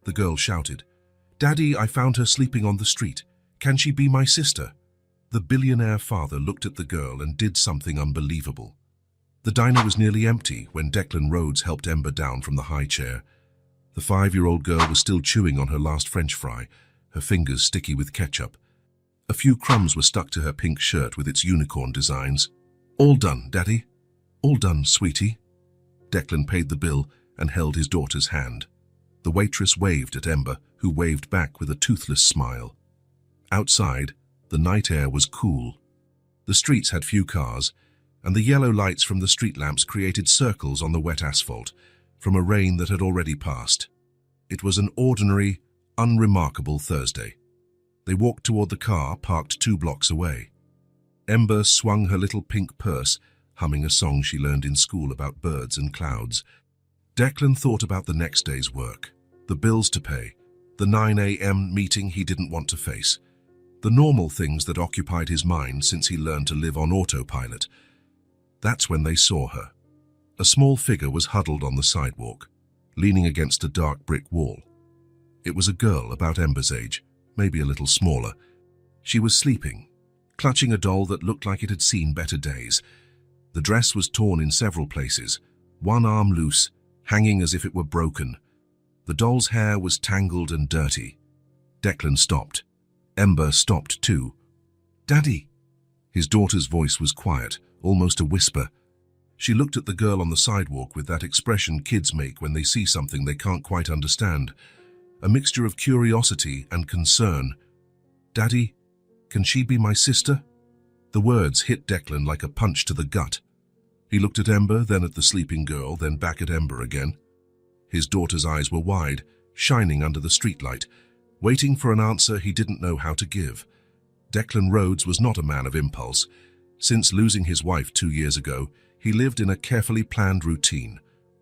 the girl shouted. "Daddy, I found her sleeping on the street. Can she be my sister?" The billionaire father looked at the girl and did something unbelievable. The diner was nearly empty when Declan Rhodes helped Ember down from the high chair. The 5-year-old girl was still chewing on her last French fry, her fingers sticky with ketchup. A few crumbs were stuck to her pink shirt with its unicorn designs. "All done, Daddy. All done, sweetie." Declan paid the bill and held his daughter's hand. The waitress waved at Ember, who waved back with a toothless smile. Outside, the night air was cool. The streets had few cars, and the yellow lights from the street lamps created circles on the wet asphalt from a rain that had already passed. It was an ordinary, unremarkable Thursday. They walked toward the car parked 2 blocks away. Ember swung her little pink purse, humming a song she learned in school about birds and clouds. Declan thought about the next day's work, the bills to pay, the 9 a.m. meeting he didn't want to face, the normal things that occupied his mind since he learned to live on autopilot. That's when they saw her. A small figure was huddled on the sidewalk, leaning against a dark brick wall. It was a girl about Ember's age, maybe a little smaller. She was sleeping, clutching a doll that looked like it had seen better days. The dress was torn in several places, one arm loose, hanging as if it were broken. The doll's hair was tangled and dirty. Declan stopped. Ember stopped too. "Daddy!" His daughter's voice was quiet, almost a whisper. She looked at the girl on the sidewalk with that expression kids make when they see something they can't quite understand, a mixture of curiosity and concern. "Daddy, can she be my sister?" The words hit Declan like a punch to the gut. He looked at Ember, then at the sleeping girl, then back at Ember again. His daughter's eyes were wide, shining under the streetlight, waiting for an answer he didn't know how to give. Declan Rhodes was not a man of impulse. Since losing his wife 2 years ago, he lived in a carefully planned routine.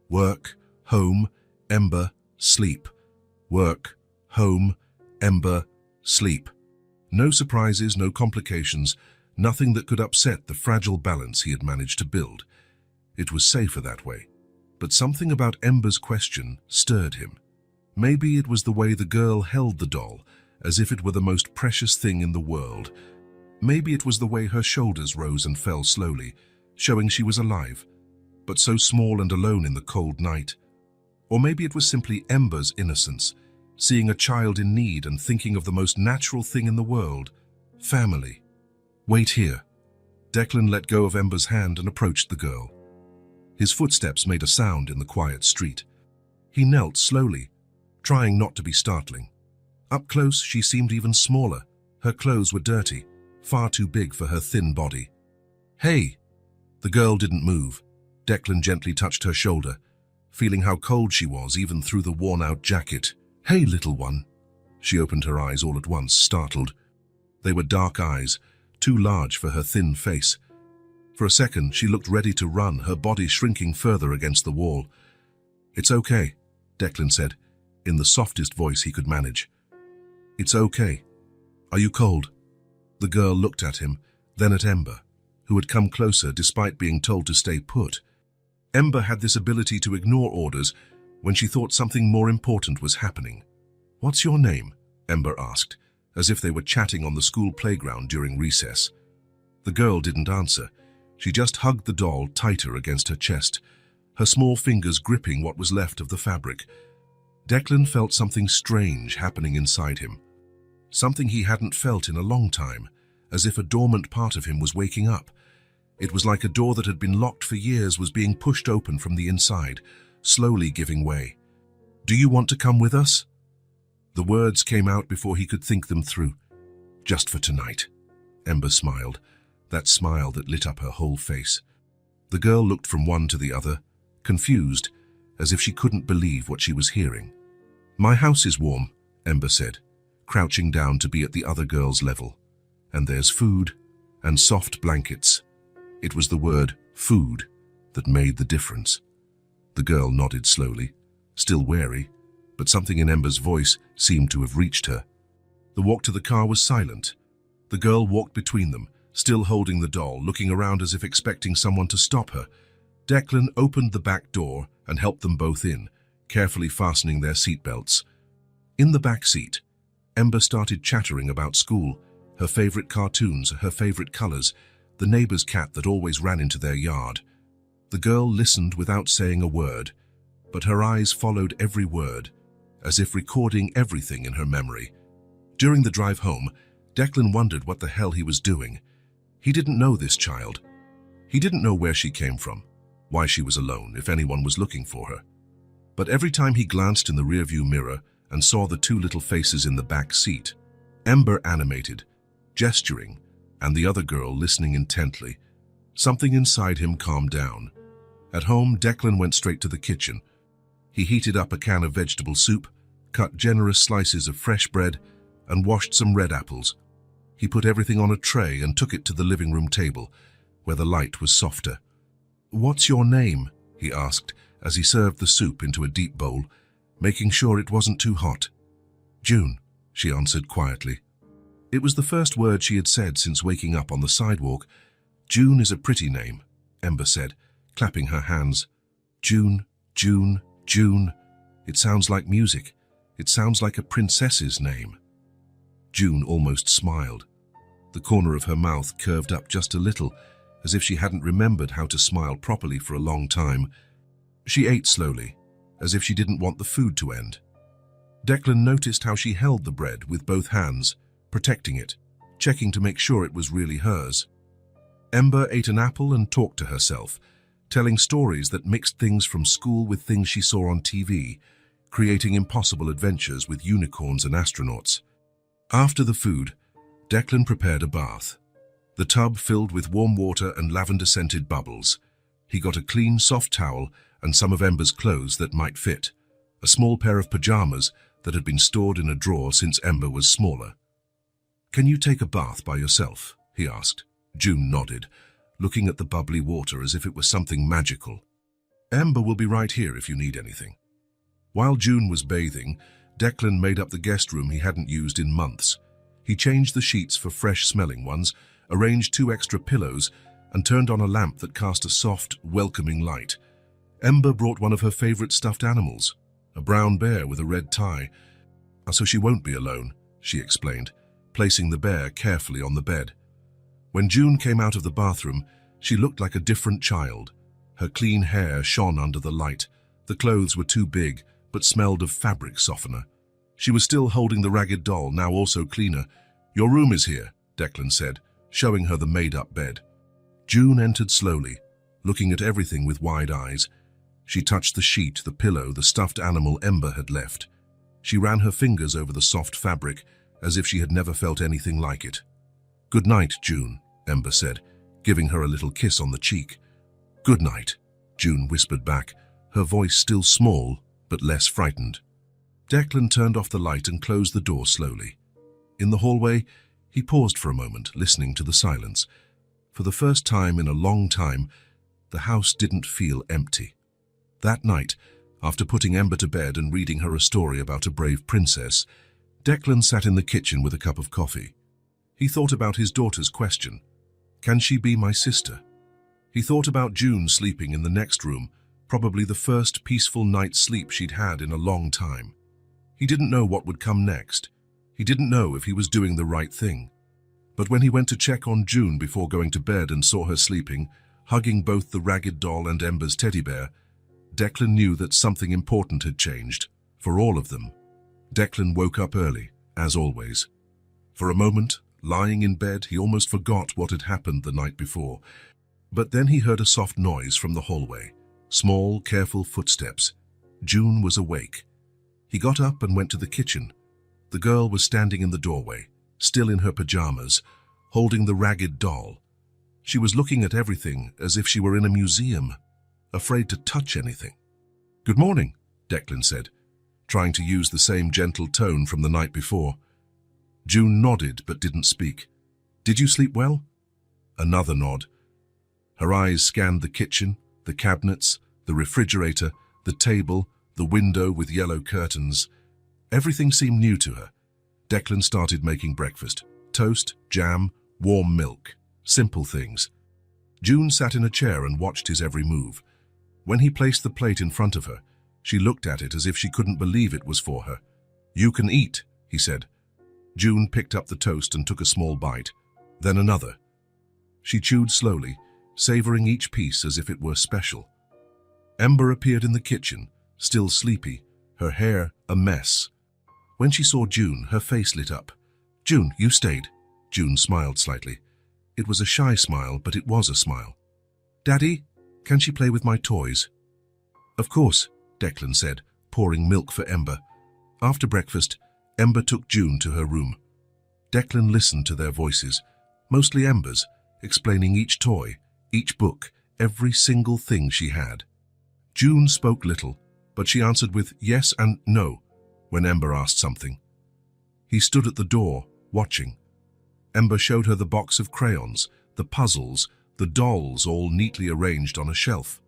Work, home, Ember, sleep. Work, home, Ember, sleep. No surprises, no complications, nothing that could upset the fragile balance he had managed to build. It was safer that way. But something about Ember's question stirred him. Maybe it was the way the girl held the doll, as if it were the most precious thing in the world. Maybe it was the way her shoulders rose and fell slowly, showing she was alive, but so small and alone in the cold night. Or maybe it was simply Ember's innocence, seeing a child in need and thinking of the most natural thing in the world, family. "Wait here." Declan let go of Ember's hand and approached the girl. His footsteps made a sound in the quiet street. He knelt slowly, trying not to be startling. Up close, she seemed even smaller. Her clothes were dirty, far too big for her thin body. "Hey!" The girl didn't move. Declan gently touched her shoulder, feeling how cold she was even through the worn-out jacket. "Hey, little one." She opened her eyes all at once, startled. They were dark eyes, too large for her thin face. For a second, she looked ready to run, her body shrinking further against the wall. "It's okay," Declan said, in the softest voice he could manage. "It's okay. Are you cold?" The girl looked at him, then at Ember, who had come closer despite being told to stay put. Ember had this ability to ignore orders when she thought something more important was happening. "What's your name?" Ember asked, as if they were chatting on the school playground during recess. The girl didn't answer. She just hugged the doll tighter against her chest, her small fingers gripping what was left of the fabric. Declan felt something strange happening inside him, something he hadn't felt in a long time, as if a dormant part of him was waking up. It was like a door that had been locked for years was being pushed open from the inside, slowly giving way. "Do you want to come with us?" The words came out before he could think them through. "Just for tonight." Ember smiled, that smile that lit up her whole face. The girl looked from one to the other, confused, as if she couldn't believe what she was hearing. "My house is warm," Ember said, crouching down to be at the other girl's level. "And there's food and soft blankets." It was the word food that made the difference. The girl nodded slowly, still wary, but something in Ember's voice seemed to have reached her. The walk to the car was silent. The girl walked between them, still holding the doll, looking around as if expecting someone to stop her. Declan opened the back door and helped them both in, carefully fastening their seatbelts. In the back seat, Ember started chattering about school, her favorite cartoons, her favorite colors, the neighbor's cat that always ran into their yard. The girl listened without saying a word, but her eyes followed every word, as if recording everything in her memory. During the drive home, Declan wondered what the hell he was doing. He didn't know this child. He didn't know where she came from, why she was alone, if anyone was looking for her. But every time he glanced in the rearview mirror and saw the two little faces in the back seat, Ember animated, gesturing, and the other girl listening intently, something inside him calmed down. At home, Declan went straight to the kitchen. He heated up a can of vegetable soup, cut generous slices of fresh bread, and washed some red apples. He put everything on a tray and took it to the living room table, where the light was softer. "What's your name?" he asked as he served the soup into a deep bowl, making sure it wasn't too hot. "June," she answered quietly. It was the first word she had said since waking up on the sidewalk. "June is a pretty name," Ember said, clapping her hands. "June, June, June. It sounds like music. It sounds like a princess's name." June almost smiled. The corner of her mouth curved up just a little, as if she hadn't remembered how to smile properly for a long time. She ate slowly, as if she didn't want the food to end. Declan noticed how she held the bread with both hands, protecting it, checking to make sure it was really hers. Ember ate an apple and talked to herself, telling stories that mixed things from school with things she saw on TV, creating impossible adventures with unicorns and astronauts. After the food, Declan prepared a bath. The tub filled with warm water and lavender-scented bubbles. He got a clean, soft towel and some of Ember's clothes that might fit, a small pair of pajamas that had been stored in a drawer since Ember was smaller. "Can you take a bath by yourself?" he asked. June nodded, looking at the bubbly water as if it was something magical. "Ember will be right here if you need anything." While June was bathing, Declan made up the guest room he hadn't used in months. He changed the sheets for fresh-smelling ones, arranged 2 extra pillows, and turned on a lamp that cast a soft, welcoming light. Ember brought one of her favorite stuffed animals, a brown bear with a red tie. "So she won't be alone," she explained, placing the bear carefully on the bed. When June came out of the bathroom, she looked like a different child. Her clean hair shone under the light. The clothes were too big, but smelled of fabric softener. She was still holding the ragged doll, now also cleaner. "Your room is here," Declan said, showing her the made-up bed. June entered slowly, looking at everything with wide eyes. She touched the sheet, the pillow, the stuffed animal Ember had left. She ran her fingers over the soft fabric, as if she had never felt anything like it. "Good night, June," Ember said, giving her a little kiss on the cheek. "Good night," June whispered back, her voice still small, but less frightened. Declan turned off the light and closed the door slowly. In the hallway, he paused for a moment, listening to the silence. For the first time in a long time, the house didn't feel empty. That night, after putting Ember to bed and reading her a story about a brave princess, Declan sat in the kitchen with a cup of coffee. He thought about his daughter's question, "Can she be my sister?" He thought about June sleeping in the next room, probably the first peaceful night's sleep she'd had in a long time. He didn't know what would come next. He didn't know if he was doing the right thing. But when he went to check on June before going to bed and saw her sleeping, hugging both the ragged doll and Ember's teddy bear, Declan knew that something important had changed, for all of them. Declan woke up early, as always. For a moment, lying in bed, he almost forgot what had happened the night before. But then he heard a soft noise from the hallway, small, careful footsteps. June was awake. He got up and went to the kitchen. The girl was standing in the doorway, still in her pajamas, holding the ragged doll. She was looking at everything as if she were in a museum, afraid to touch anything. "Good morning," Declan said, trying to use the same gentle tone from the night before. June nodded but didn't speak. "Did you sleep well?" Another nod. Her eyes scanned the kitchen, the cabinets, the refrigerator, the table, the window with yellow curtains. Everything seemed new to her. Declan started making breakfast. Toast, jam, warm milk. Simple things. June sat in a chair and watched his every move. When he placed the plate in front of her, she looked at it as if she couldn't believe it was for her. "You can eat," he said. June picked up the toast and took a small bite, then another. She chewed slowly, savoring each piece as if it were special. Ember appeared in the kitchen, still sleepy, her hair a mess. When she saw June, her face lit up. "June, you stayed." June smiled slightly. It was a shy smile, but it was a smile. "Daddy, can she play with my toys?" "Of course," Declan said, pouring milk for Ember. After breakfast, Ember took June to her room. Declan listened to their voices, mostly Ember's, explaining each toy, each book, every single thing she had. June spoke little, but she answered with yes and no when Ember asked something. He stood at the door, watching. Ember showed her the box of crayons, the puzzles, the dolls all neatly arranged on a shelf.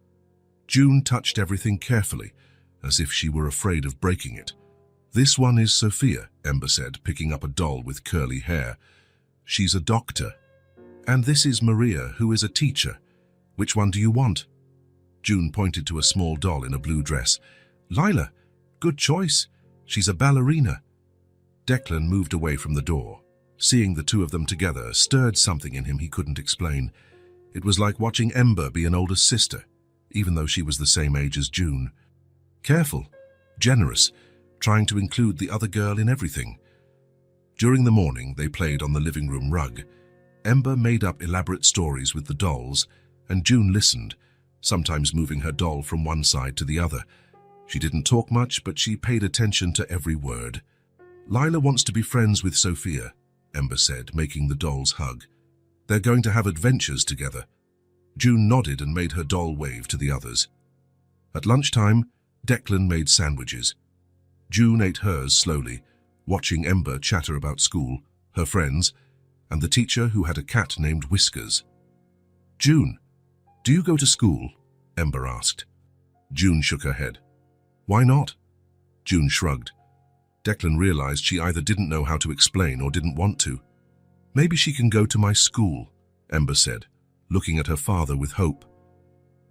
June touched everything carefully, as if she were afraid of breaking it. "This one is Sophia," Ember said, picking up a doll with curly hair. "She's a doctor. And this is Maria, who is a teacher. Which one do you want?" June pointed to a small doll in a blue dress. "Lila, good choice. She's a ballerina." Declan moved away from the door. Seeing the two of them together stirred something in him he couldn't explain. It was like watching Ember be an older sister, even though she was the same age as June. Careful, generous, trying to include the other girl in everything. During the morning, they played on the living room rug. Ember made up elaborate stories with the dolls, and June listened, sometimes moving her doll from one side to the other. She didn't talk much, but she paid attention to every word. "Lila wants to be friends with Sophia," Ember said, making the dolls hug. "They're going to have adventures together." June nodded and made her doll wave to the others. At lunchtime, Declan made sandwiches. June ate hers slowly, watching Ember chatter about school, her friends, and the teacher who had a cat named Whiskers. "June, do you go to school?" Ember asked. June shook her head. "Why not?" June shrugged. Declan realized she either didn't know how to explain or didn't want to. "Maybe she can go to my school," Ember said, looking at her father with hope.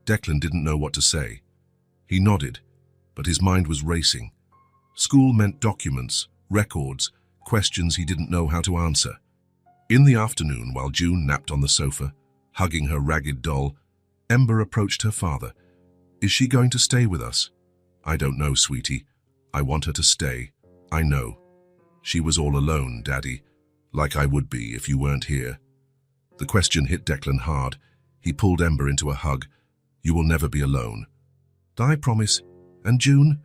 Declan didn't know what to say. He nodded, but his mind was racing. School meant documents, records, questions he didn't know how to answer. In the afternoon, while June napped on the sofa, hugging her ragged doll, Ember approached her father. "Is she going to stay with us?" "I don't know, sweetie. I want her to stay. I know. She was all alone, Daddy, like I would be if you weren't here." The question hit Declan hard. He pulled Ember into a hug. "You will never be alone." "I promise. And June?"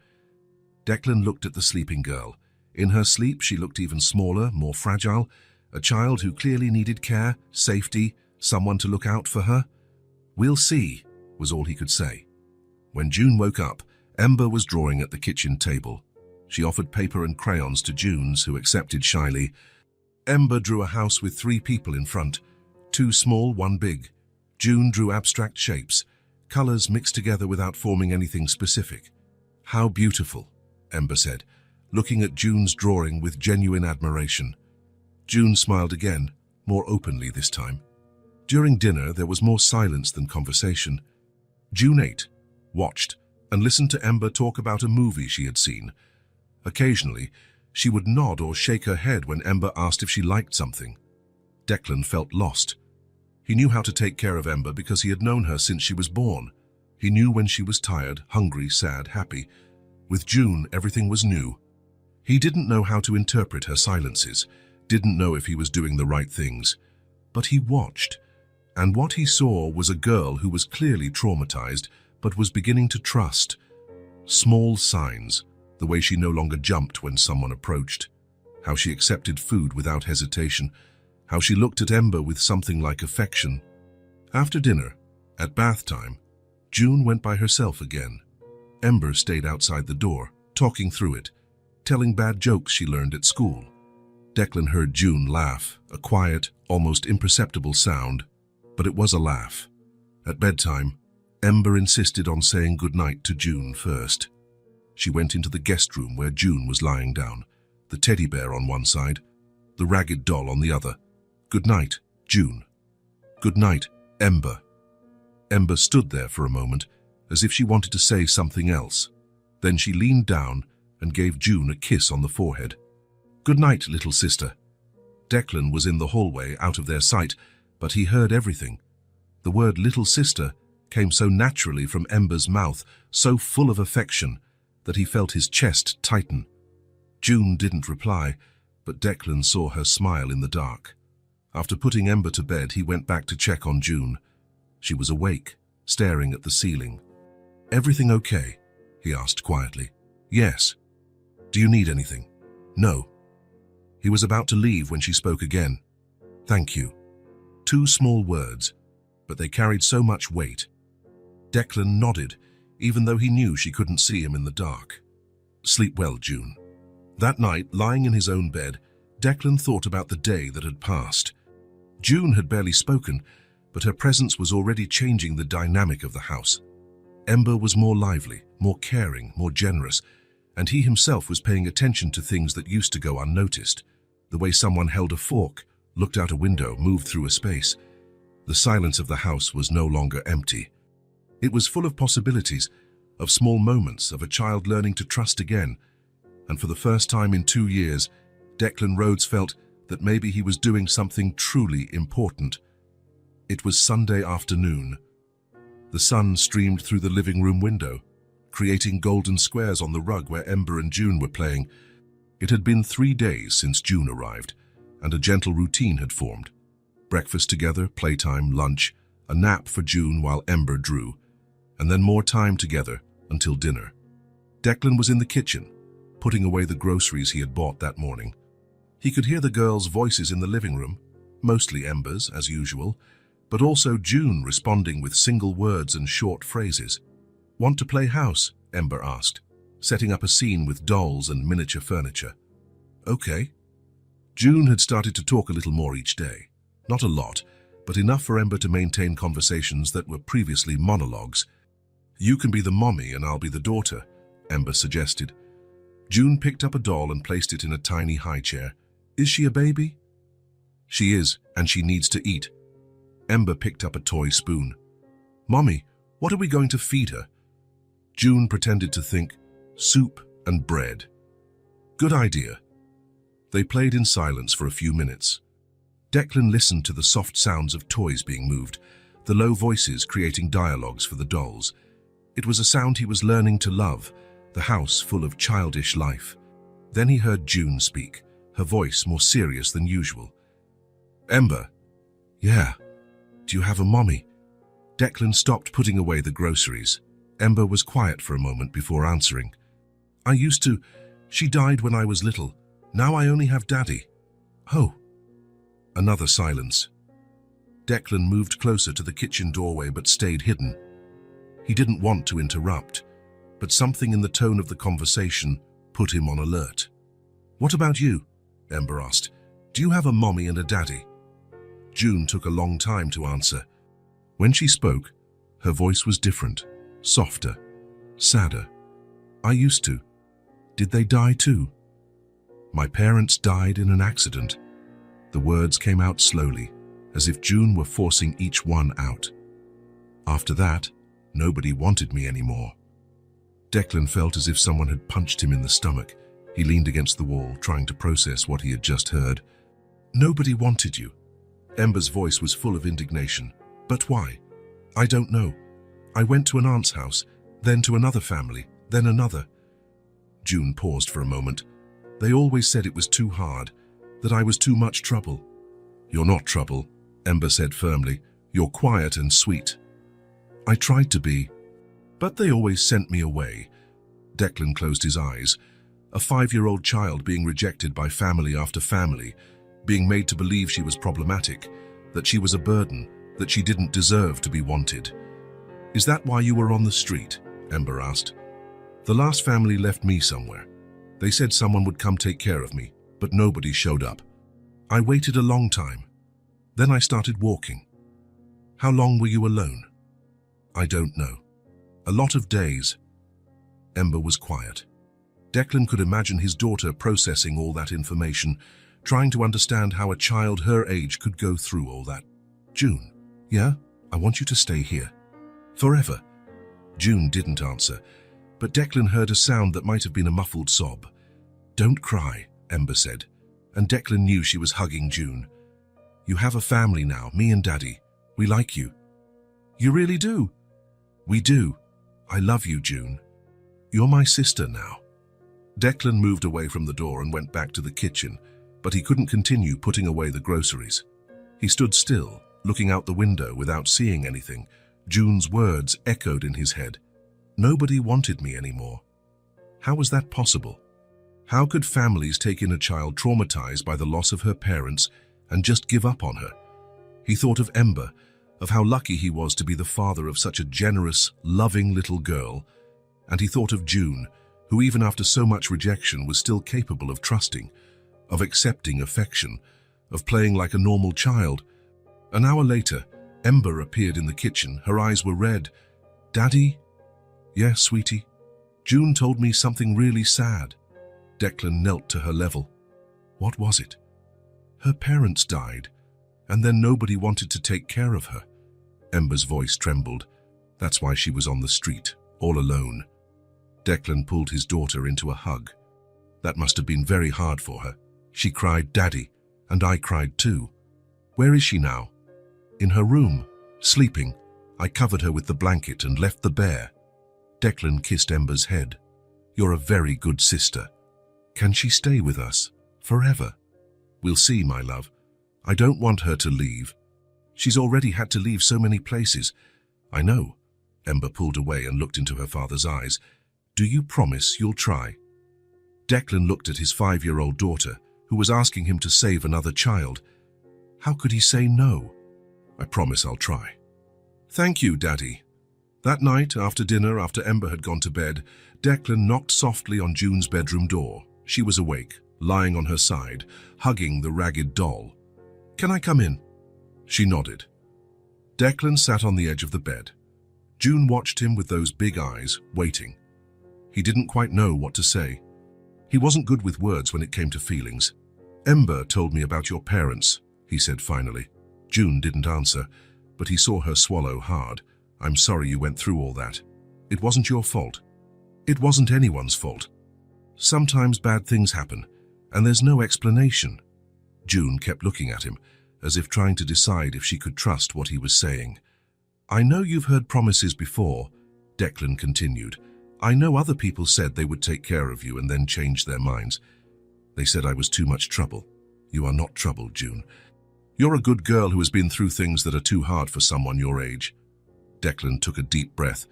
Declan looked at the sleeping girl. In her sleep, she looked even smaller, more fragile, a child who clearly needed care, safety, someone to look out for her. "We'll see," was all he could say. When June woke up, Ember was drawing at the kitchen table. She offered paper and crayons to June, who accepted shyly. Ember drew a house with 3 people in front, 2 small, 1 big. June drew abstract shapes, colors mixed together without forming anything specific. "How beautiful," Ember said, looking at June's drawing with genuine admiration. June smiled again, more openly this time. During dinner, there was more silence than conversation. June ate, watched, and listened to Ember talk about a movie she had seen. Occasionally, she would nod or shake her head when Ember asked if she liked something. Declan felt lost. He knew how to take care of Ember because he had known her since she was born. He knew when she was tired, hungry, sad, happy. With June, everything was new. He didn't know how to interpret her silences, didn't know if he was doing the right things. But he watched, and what he saw was a girl who was clearly traumatized, but was beginning to trust. Small signs, the way she no longer jumped when someone approached, how she accepted food without hesitation, how she looked at Ember with something like affection. After dinner, at bath time, June went by herself again. Ember stayed outside the door, talking through it, telling bad jokes she learned at school. Declan heard June laugh, a quiet, almost imperceptible sound, but it was a laugh. At bedtime, Ember insisted on saying goodnight to June first. She went into the guest room where June was lying down, the teddy bear on one side, the ragged doll on the other. "Good night, June." "Good night, Ember." Ember stood there for a moment, as if she wanted to say something else. Then she leaned down and gave June a kiss on the forehead. "Good night, little sister." Declan was in the hallway, out of their sight, but he heard everything. The word little sister came so naturally from Ember's mouth, so full of affection, that he felt his chest tighten. June didn't reply, but Declan saw her smile in the dark. After putting Ember to bed, he went back to check on June. She was awake, staring at the ceiling. "Everything okay?" he asked quietly. "Yes." "Do you need anything?" "No." He was about to leave when she spoke again. "Thank you." 2 small words, but they carried so much weight. Declan nodded, even though he knew she couldn't see him in the dark. "Sleep well, June." That night, lying in his own bed, Declan thought about the day that had passed. June had barely spoken, but her presence was already changing the dynamic of the house. Ember was more lively, more caring, more generous, and he himself was paying attention to things that used to go unnoticed. The way someone held a fork, looked out a window, moved through a space. The silence of the house was no longer empty. It was full of possibilities, of small moments, of a child learning to trust again. And for the first time in 2 years, Declan Rhodes felt that maybe he was doing something truly important. It was Sunday afternoon. The sun streamed through the living room window, creating golden squares on the rug where Ember and June were playing. It had been 3 days since June arrived, and a gentle routine had formed. Breakfast together, playtime, lunch, a nap for June while Ember drew, and then more time together until dinner. Declan was in the kitchen, putting away the groceries he had bought that morning. He could hear the girls' voices in the living room, mostly Ember's, as usual, but also June responding with single words and short phrases. "Want to play house?" Ember asked, setting up a scene with dolls and miniature furniture. "Okay." June had started to talk a little more each day. Not a lot, but enough for Ember to maintain conversations that were previously monologues. "You can be the mommy and I'll be the daughter," Ember suggested. June picked up a doll and placed it in a tiny high chair. "Is she a baby?" "She is, and she needs to eat." Ember picked up a toy spoon. "Mommy, what are we going to feed her?" June pretended to think, "Soup and bread." "Good idea." They played in silence for a few minutes. Declan listened to the soft sounds of toys being moved, the low voices creating dialogues for the dolls. It was a sound he was learning to love, the house full of childish life. Then he heard June speak, her voice more serious than usual. "Ember." "Yeah." "Do you have a mommy?" Declan stopped putting away the groceries. Ember was quiet for a moment before answering. "I used to. She died when I was little. Now I only have Daddy." "Oh." Another silence. Declan moved closer to the kitchen doorway but stayed hidden. He didn't want to interrupt, but something in the tone of the conversation put him on alert. "What about you?" Ember asked. "Do you have a mommy and a daddy?" June took a long time to answer. When she spoke, her voice was different, softer, sadder. "I used to. Did they die too?" "My parents died in an accident." The words came out slowly, as if June were forcing each one out. "After that, nobody wanted me anymore." Declan felt as if someone had punched him in the stomach. He leaned against the wall, trying to process what he had just heard. "Nobody wanted you." Ember's voice was full of indignation. "But why?" "I don't know. I went to an aunt's house, then to another family, then another." June paused for a moment. "They always said it was too hard, that I was too much trouble." "You're not trouble," Ember said firmly. "You're quiet and sweet." "I tried to be, but they always sent me away." Declan closed his eyes. A 5-year-old child being rejected by family after family, being made to believe she was problematic, that she was a burden, that she didn't deserve to be wanted. "Is that why you were on the street?" Ember asked. "The last family left me somewhere. They said someone would come take care of me, but nobody showed up. I waited a long time. Then I started walking." "How long were you alone?" "I don't know. A lot of days." Ember was quiet. Declan could imagine his daughter processing all that information, trying to understand how a child her age could go through all that. "June, yeah, I want you to stay here. Forever." June didn't answer, but Declan heard a sound that might have been a muffled sob. "Don't cry," Ember said, and Declan knew she was hugging June. "You have a family now, me and Daddy. We like you." "You really do?" "We do. I love you, June. You're my sister now." Declan moved away from the door and went back to the kitchen, but he couldn't continue putting away the groceries. He stood still, looking out the window without seeing anything. June's words echoed in his head. "Nobody wanted me anymore." How was that possible? How could families take in a child traumatized by the loss of her parents and just give up on her? He thought of Ember, of how lucky he was to be the father of such a generous, loving little girl, and he thought of June, who even after so much rejection was still capable of trusting, of accepting affection, of playing like a normal child. An hour later, Ember appeared in the kitchen. Her eyes were red. "Daddy?" "Yes, sweetie. June told me something really sad." Declan knelt to her level. "What was it?" "Her parents died, and then nobody wanted to take care of her." Ember's voice trembled. "That's why she was on the street, all alone." Declan pulled his daughter into a hug. "That must have been very hard for her. She cried, 'Daddy,' and I cried too." "Where is she now?" "In her room, sleeping. I covered her with the blanket and left the bear." Declan kissed Ember's head. "You're a very good sister. Can she stay with us? Forever?" "We'll see, my love. I don't want her to leave. She's already had to leave so many places." "I know." Ember pulled away and looked into her father's eyes. "Do you promise you'll try?" Declan looked at his 5-year-old daughter, who was asking him to save another child. How could he say no? "I promise I'll try." "Thank you, Daddy." That night, after dinner, after Ember had gone to bed, Declan knocked softly on June's bedroom door. She was awake, lying on her side, hugging the ragged doll. "Can I come in?" She nodded. Declan sat on the edge of the bed. June watched him with those big eyes, waiting. He didn't quite know what to say. He wasn't good with words when it came to feelings. "Ember told me about your parents," he said finally. June didn't answer, but he saw her swallow hard. "I'm sorry you went through all that. It wasn't your fault. It wasn't anyone's fault. Sometimes bad things happen, and there's no explanation." June kept looking at him, as if trying to decide if she could trust what he was saying. "I know you've heard promises before," Declan continued. "I know other people said they would take care of you and then changed their minds. They said I was too much trouble. You are not trouble, June. You're a good girl who has been through things that are too hard for someone your age." Declan took a deep breath.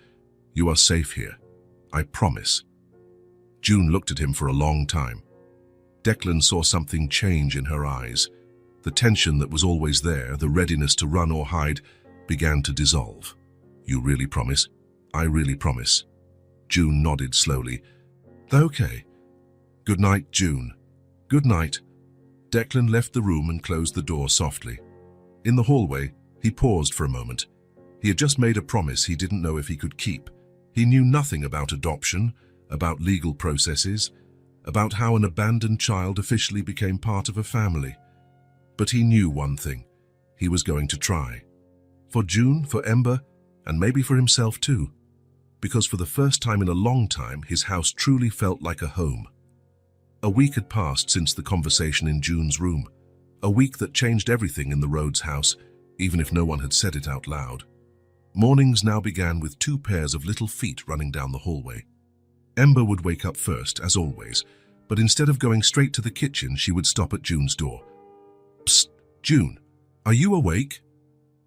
"You are safe here. I promise." June looked at him for a long time. Declan saw something change in her eyes. The tension that was always there, the readiness to run or hide, began to dissolve. "You really promise?" "I really promise." June nodded slowly. "Okay. Good night, June." "Good night." Declan left the room and closed the door softly. In the hallway, he paused for a moment. He had just made a promise he didn't know if he could keep. He knew nothing about adoption, about legal processes, about how an abandoned child officially became part of a family. But he knew one thing. He was going to try. For June, for Ember, and maybe for himself too. Because for the first time in a long time, his house truly felt like a home. A week had passed since the conversation in June's room. A week that changed everything in the Rhodes house, even if no one had said it out loud. Mornings now began with 2 pairs of little feet running down the hallway. Ember would wake up first, as always, but instead of going straight to the kitchen, she would stop at June's door. "Psst, June, are you awake?"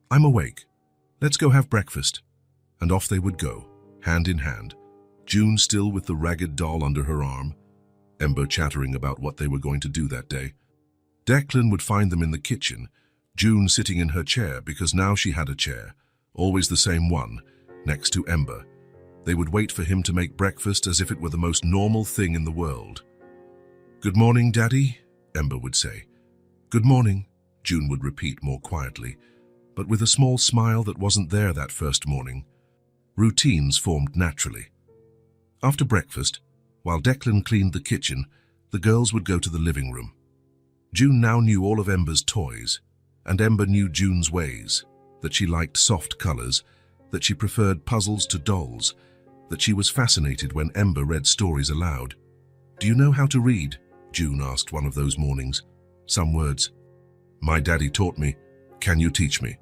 "I'm awake. Let's go have breakfast." And off they would go, hand in hand, June still with the ragged doll under her arm, Ember chattering about what they were going to do that day. Declan would find them in the kitchen, June sitting in her chair because now she had a chair, always the same one, next to Ember. They would wait for him to make breakfast as if it were the most normal thing in the world. "Good morning, Daddy," Ember would say. "Good morning," June would repeat more quietly, but with a small smile that wasn't there that first morning. Routines formed naturally. After breakfast, while Declan cleaned the kitchen, the girls would go to the living room. June now knew all of Ember's toys, and Ember knew June's ways, that she liked soft colors, that she preferred puzzles to dolls, that she was fascinated when Ember read stories aloud. "Do you know how to read?" June asked one of those mornings. "Some words." "My daddy taught me. Can you teach me?"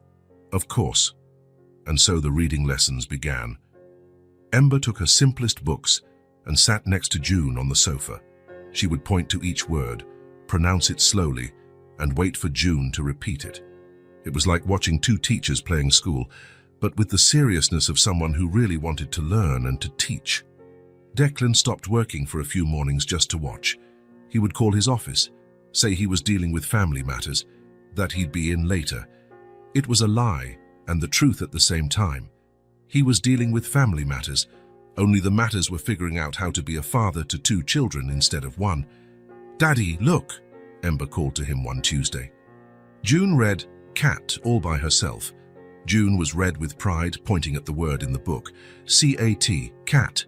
"Of course." And so the reading lessons began. Ember took her simplest books and sat next to June on the sofa. She would point to each word, pronounce it slowly, and wait for June to repeat it. It was like watching two teachers playing school, but with the seriousness of someone who really wanted to learn and to teach. Declan stopped working for a few mornings just to watch. He would call his office, say he was dealing with family matters, that he'd be in later. It was a lie and the truth at the same time. He was dealing with family matters, only the matters were figuring out how to be a father to 2 children instead of 1. "Daddy, look," Ember called to him one Tuesday. June read cat all by herself. June was read with pride, pointing at the word in the book. C-A-T, cat.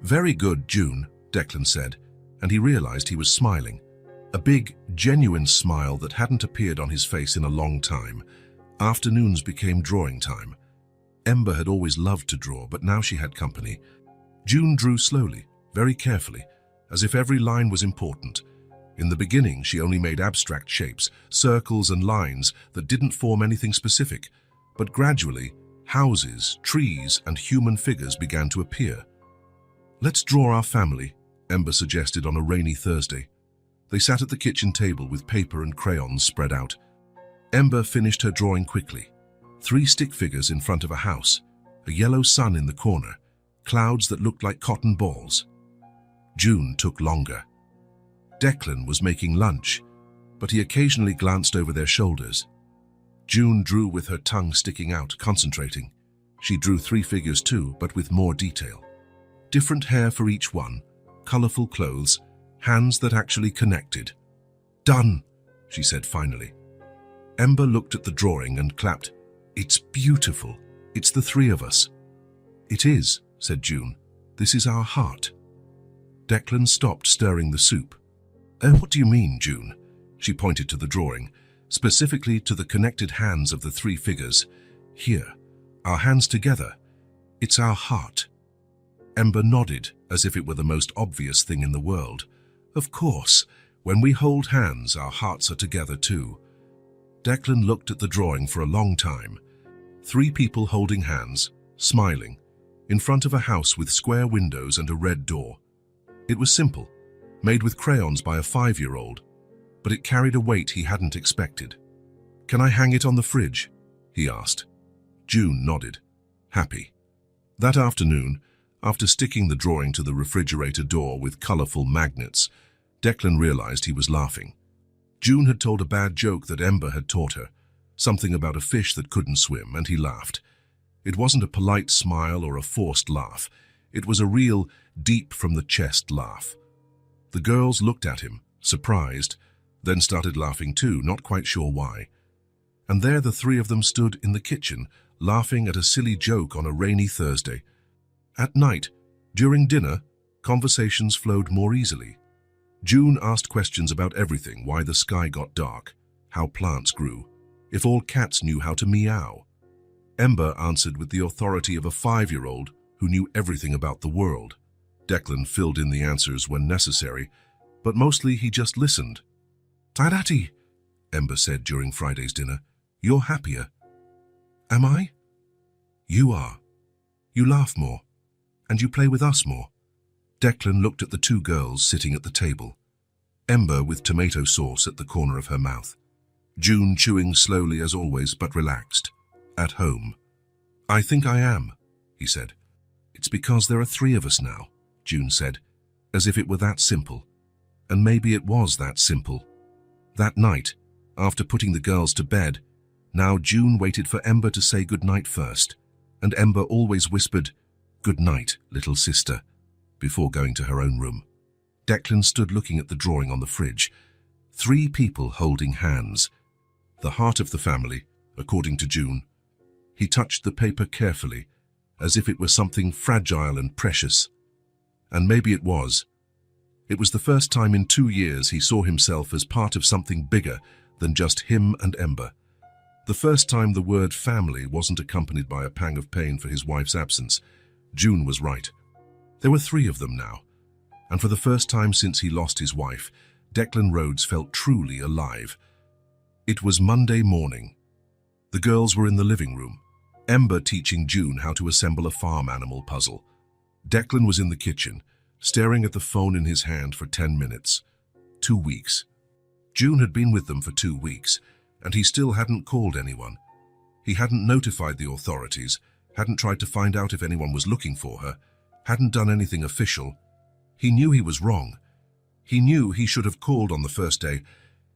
"Very good, June," Declan said, and he realized he was smiling. A big, genuine smile that hadn't appeared on his face in a long time. Afternoons became drawing time. Ember had always loved to draw, but now she had company. June drew slowly, very carefully, as if every line was important. In the beginning, she only made abstract shapes, circles and lines that didn't form anything specific. But gradually, houses, trees, and human figures began to appear. "Let's draw our family," Ember suggested on a rainy Thursday. They sat at the kitchen table with paper and crayons spread out. Ember finished her drawing quickly. 3 stick figures in front of a house, a yellow sun in the corner, clouds that looked like cotton balls. June took longer. Declan was making lunch, but he occasionally glanced over their shoulders. June drew with her tongue sticking out, concentrating. She drew 3 figures too, but with more detail. Different hair for each one, colorful clothes, hands that actually connected. "Done," she said finally. Ember looked at the drawing and clapped. "It's beautiful. It's the 3 of us." "It is," said June. "This is our heart." Declan stopped stirring the soup. What do you mean, June?" She pointed to the drawing, specifically to the connected hands of the 3 figures. "Here, our hands together. It's our heart." Ember nodded, as if it were the most obvious thing in the world. "Of course, when we hold hands, our hearts are together too." Declan looked at the drawing for a long time. 3 people holding hands, smiling, in front of a house with square windows and a red door. It was simple, made with crayons by a 5-year-old, but it carried a weight he hadn't expected. "Can I hang it on the fridge?" he asked. June nodded, happy. That afternoon, after sticking the drawing to the refrigerator door with colorful magnets, Declan realized he was laughing. June had told a bad joke that Ember had taught her, something about a fish that couldn't swim, and he laughed. It wasn't a polite smile or a forced laugh. It was a real, deep-from-the-chest laugh. The girls looked at him, surprised, then started laughing too, not quite sure why. And there the 3 of them stood in the kitchen, laughing at a silly joke on a rainy Thursday. At night, during dinner, conversations flowed more easily. June asked questions about everything: why the sky got dark, how plants grew, if all cats knew how to meow. Ember answered with the authority of a 5-year-old who knew everything about the world. Declan filled in the answers when necessary, but mostly he just listened. "Tairati," Ember said during Friday's dinner, "you're happier." "Am I?" "You are. You laugh more, and you play with us more." Declan looked at the 2 girls sitting at the table, Ember with tomato sauce at the corner of her mouth, June chewing slowly as always, but relaxed, at home. "I think I am," he said. "It's because there are 3 of us now," June said, as if it were that simple. And maybe it was that simple. That night, after putting the girls to bed, now June waited for Ember to say goodnight first, and Ember always whispered, "Good night, little sister," before going to her own room. Declan stood looking at the drawing on the fridge. 3 people holding hands. The heart of the family, according to June. He touched the paper carefully, as if it were something fragile and precious. And maybe it was. It was the first time in 2 years he saw himself as part of something bigger than just him and Ember. The first time the word family wasn't accompanied by a pang of pain for his wife's absence. June was right. There were 3 of them now, and for the first time since he lost his wife, Declan Rhodes felt truly alive. It was Monday morning. The girls were in the living room, Ember teaching June how to assemble a farm animal puzzle. Declan was in the kitchen, staring at the phone in his hand for 10 minutes. 2 weeks. June had been with them for 2 weeks, and he still hadn't called anyone. He hadn't notified the authorities, hadn't tried to find out if anyone was looking for her, hadn't done anything official. He knew he was wrong. He knew he should have called on the first day,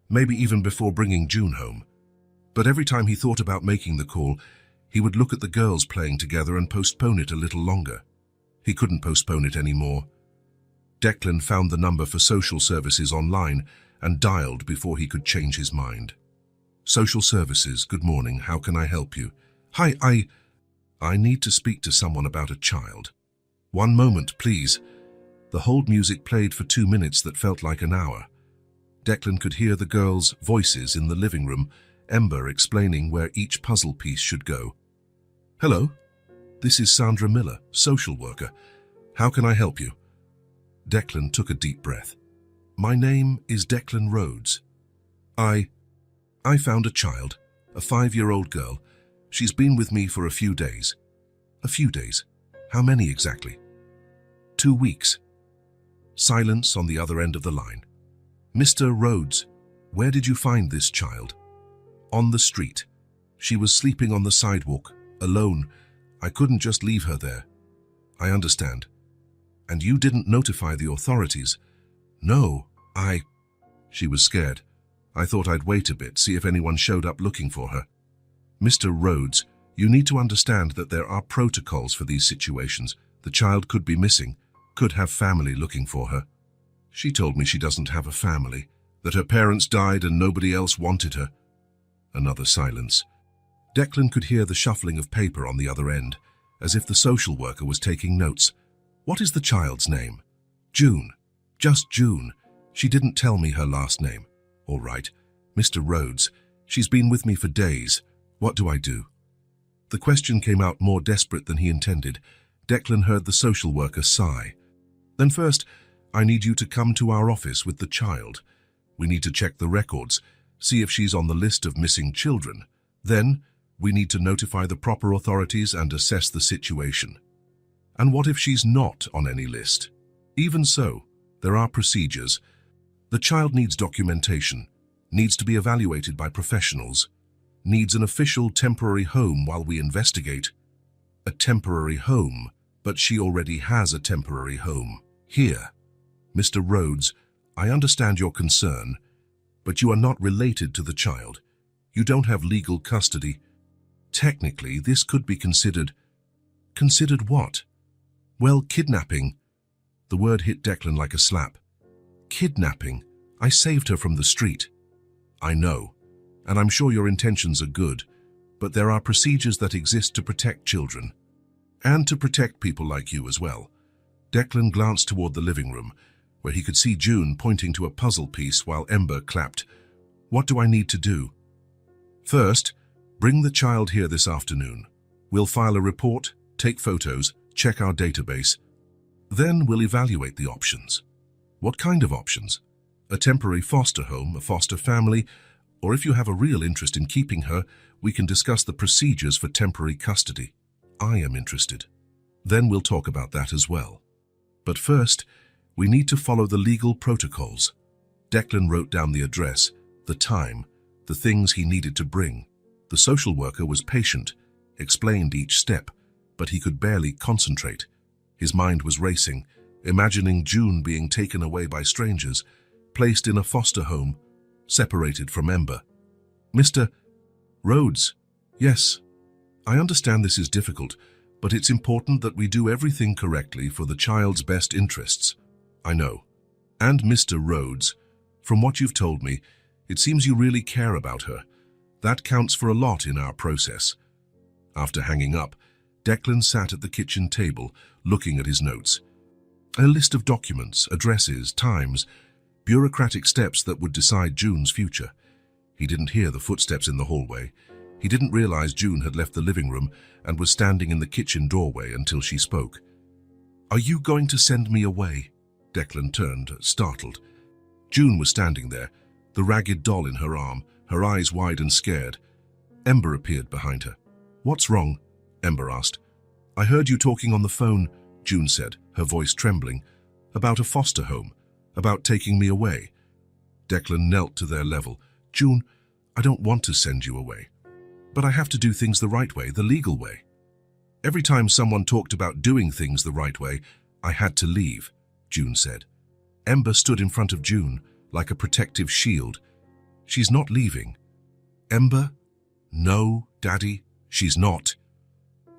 maybe even before bringing June home. But every time he thought about making the call, he would look at the girls playing together and postpone it a little longer. He couldn't postpone it anymore. Declan found the number for social services online and dialed before he could change his mind. Social services, good morning, how can I help you? Hi, I need to speak to someone about a child. 1 moment, please. The hold music played for 2 minutes that felt like an hour. Declan could hear the girls' voices in the living room, Ember explaining where each puzzle piece should go. Hello, this is Sandra Miller, social worker. How can I help you? Declan took a deep breath. My name is Declan Rhodes. I found a child, a 5-year-old girl. She's been with me for a few days. A few days? How many exactly? 2 weeks. Silence on the other end of the line. Mr. Rhodes, where did you find this child? On the street. She was sleeping on the sidewalk, alone. I couldn't just leave her there. I understand. And you didn't notify the authorities? No, She was scared. I thought I'd wait a bit, see if anyone showed up looking for her. Mr. Rhodes, you need to understand that there are protocols for these situations. The child could be missing, could have family looking for her. She told me she doesn't have a family, that her parents died and nobody else wanted her. Another silence. Declan could hear the shuffling of paper on the other end, as if the social worker was taking notes. What is the child's name? June. Just June. She didn't tell me her last name. All right. Mr. Rhodes, she's been with me for days. What do I do? The question came out more desperate than he intended. Declan heard the social worker sigh. Then first, I need you to come to our office with the child. We need to check the records, see if she's on the list of missing children. Then, we need to notify the proper authorities and assess the situation. And what if she's not on any list? Even so, there are procedures. The child needs documentation, needs to be evaluated by professionals, needs an official temporary home while we investigate. A temporary home, but she already has a temporary home. Here. Mr. Rhodes, I understand your concern, but you are not related to the child. You don't have legal custody. Technically, this could be considered... Considered what? Well, kidnapping. The word hit Declan like a slap. Kidnapping. I saved her from the street. I know, and I'm sure your intentions are good, but there are procedures that exist to protect children. And to protect people like you as well. Declan glanced toward the living room, where he could see June pointing to a puzzle piece while Ember clapped. What do I need to do? First, bring the child here this afternoon. We'll file a report, take photos, check our database. Then we'll evaluate the options. What kind of options? A temporary foster home, a foster family, or if you have a real interest in keeping her, we can discuss the procedures for temporary custody. I am interested. Then we'll talk about that as well. But first, we need to follow the legal protocols. Declan wrote down the address, the time, the things he needed to bring. The social worker was patient, explained each step, but he could barely concentrate. His mind was racing, imagining June being taken away by strangers, placed in a foster home, separated from Ember. Mr. Rhodes, yes, I understand this is difficult, but it's important that we do everything correctly for the child's best interests. I know. And Mr. Rhodes, from what you've told me, it seems you really care about her. That counts for a lot in our process. After hanging up, Declan sat at the kitchen table, looking at his notes. A list of documents, addresses, times, bureaucratic steps that would decide June's future. He didn't hear the footsteps in the hallway. He didn't realize June had left the living room and was standing in the kitchen doorway until she spoke. Are you going to send me away? Declan turned, startled. June was standing there, the ragged doll in her arm, her eyes wide and scared. Ember appeared behind her. What's wrong? Ember asked. I heard you talking on the phone, June said, her voice trembling, about a foster home, about taking me away. Declan knelt to their level. June, I don't want to send you away. But I have to do things the right way, the legal way. Every time someone talked about doing things the right way, I had to leave, June said. Ember stood in front of June, like a protective shield. She's not leaving. Ember? No, Daddy, she's not.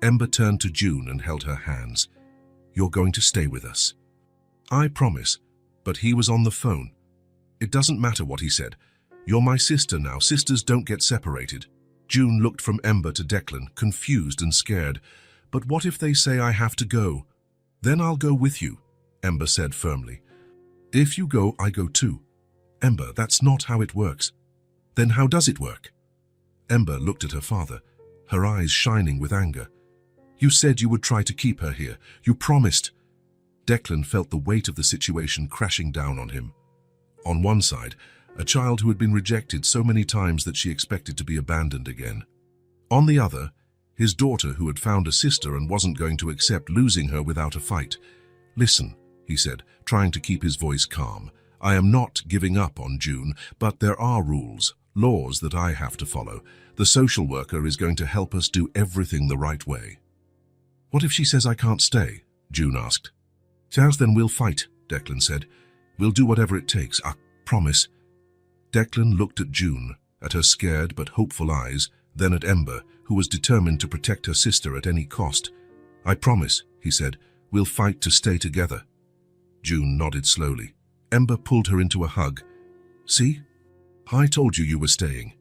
Ember turned to June and held her hands. You're going to stay with us. I promise, but he was on the phone. It doesn't matter what he said. You're my sister now. Sisters don't get separated. June looked from Ember to Declan, confused and scared. But what if they say I have to go? Then I'll go with you, Ember said firmly. If you go, I go too. Ember, that's not how it works. Then how does it work? Ember looked at her father, her eyes shining with anger. You said you would try to keep her here. You promised. Declan felt the weight of the situation crashing down on him. On one side, a child who had been rejected so many times that she expected to be abandoned again. On the other, his daughter who had found a sister and wasn't going to accept losing her without a fight. Listen, he said, trying to keep his voice calm. I am not giving up on June, but there are rules, laws that I have to follow. The social worker is going to help us do everything the right way. What if she says I can't stay? June asked. Sounds then we'll fight, Declan said. We'll do whatever it takes, I promise. Declan looked at June, at her scared but hopeful eyes, then at Ember, who was determined to protect her sister at any cost. I promise, he said, we'll fight to stay together. June nodded slowly. Ember pulled her into a hug. See? I told you were staying.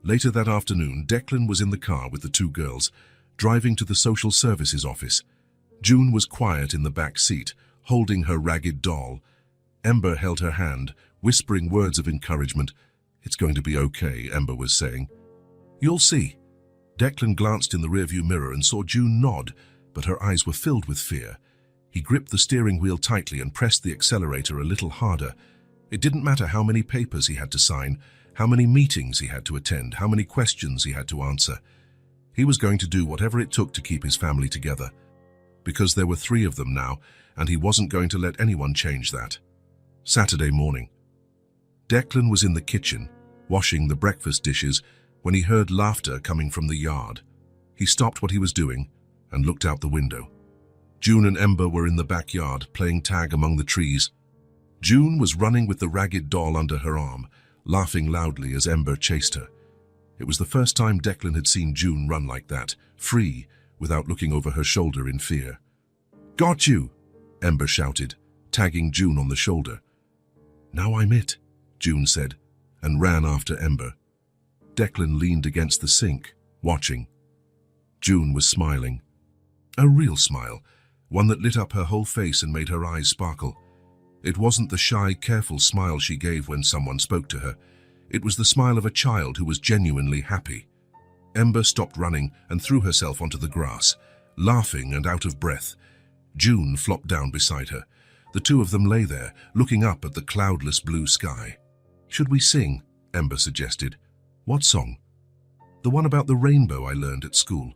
Later that afternoon, Declan was in the car with the two girls, driving to the social services office. June was quiet in the back seat, holding her ragged doll. Ember held her hand, whispering words of encouragement. It's going to be okay, Ember was saying. You'll see. Declan glanced in the rearview mirror and saw June nod, but her eyes were filled with fear. He gripped the steering wheel tightly and pressed the accelerator a little harder. It didn't matter how many papers he had to sign, how many meetings he had to attend, how many questions he had to answer. He was going to do whatever it took to keep his family together. Because there were 3 of them now, and he wasn't going to let anyone change that. Saturday morning. Declan was in the kitchen, washing the breakfast dishes, when he heard laughter coming from the yard. He stopped what he was doing and looked out the window. June and Ember were in the backyard, playing tag among the trees. June was running with the ragged doll under her arm, laughing loudly as Ember chased her. It was the first time Declan had seen June run like that, free, without looking over her shoulder in fear. Got you! Ember shouted, tagging June on the shoulder. Now I'm it, June said, and ran after Ember. Declan leaned against the sink, watching. June was smiling. A real smile, one that lit up her whole face and made her eyes sparkle. It wasn't the shy, careful smile she gave when someone spoke to her. It was the smile of a child who was genuinely happy. Ember stopped running and threw herself onto the grass, laughing and out of breath. June flopped down beside her. The two of them lay there, looking up at the cloudless blue sky. Should we sing? Ember suggested. What song? The one about the rainbow I learned at school.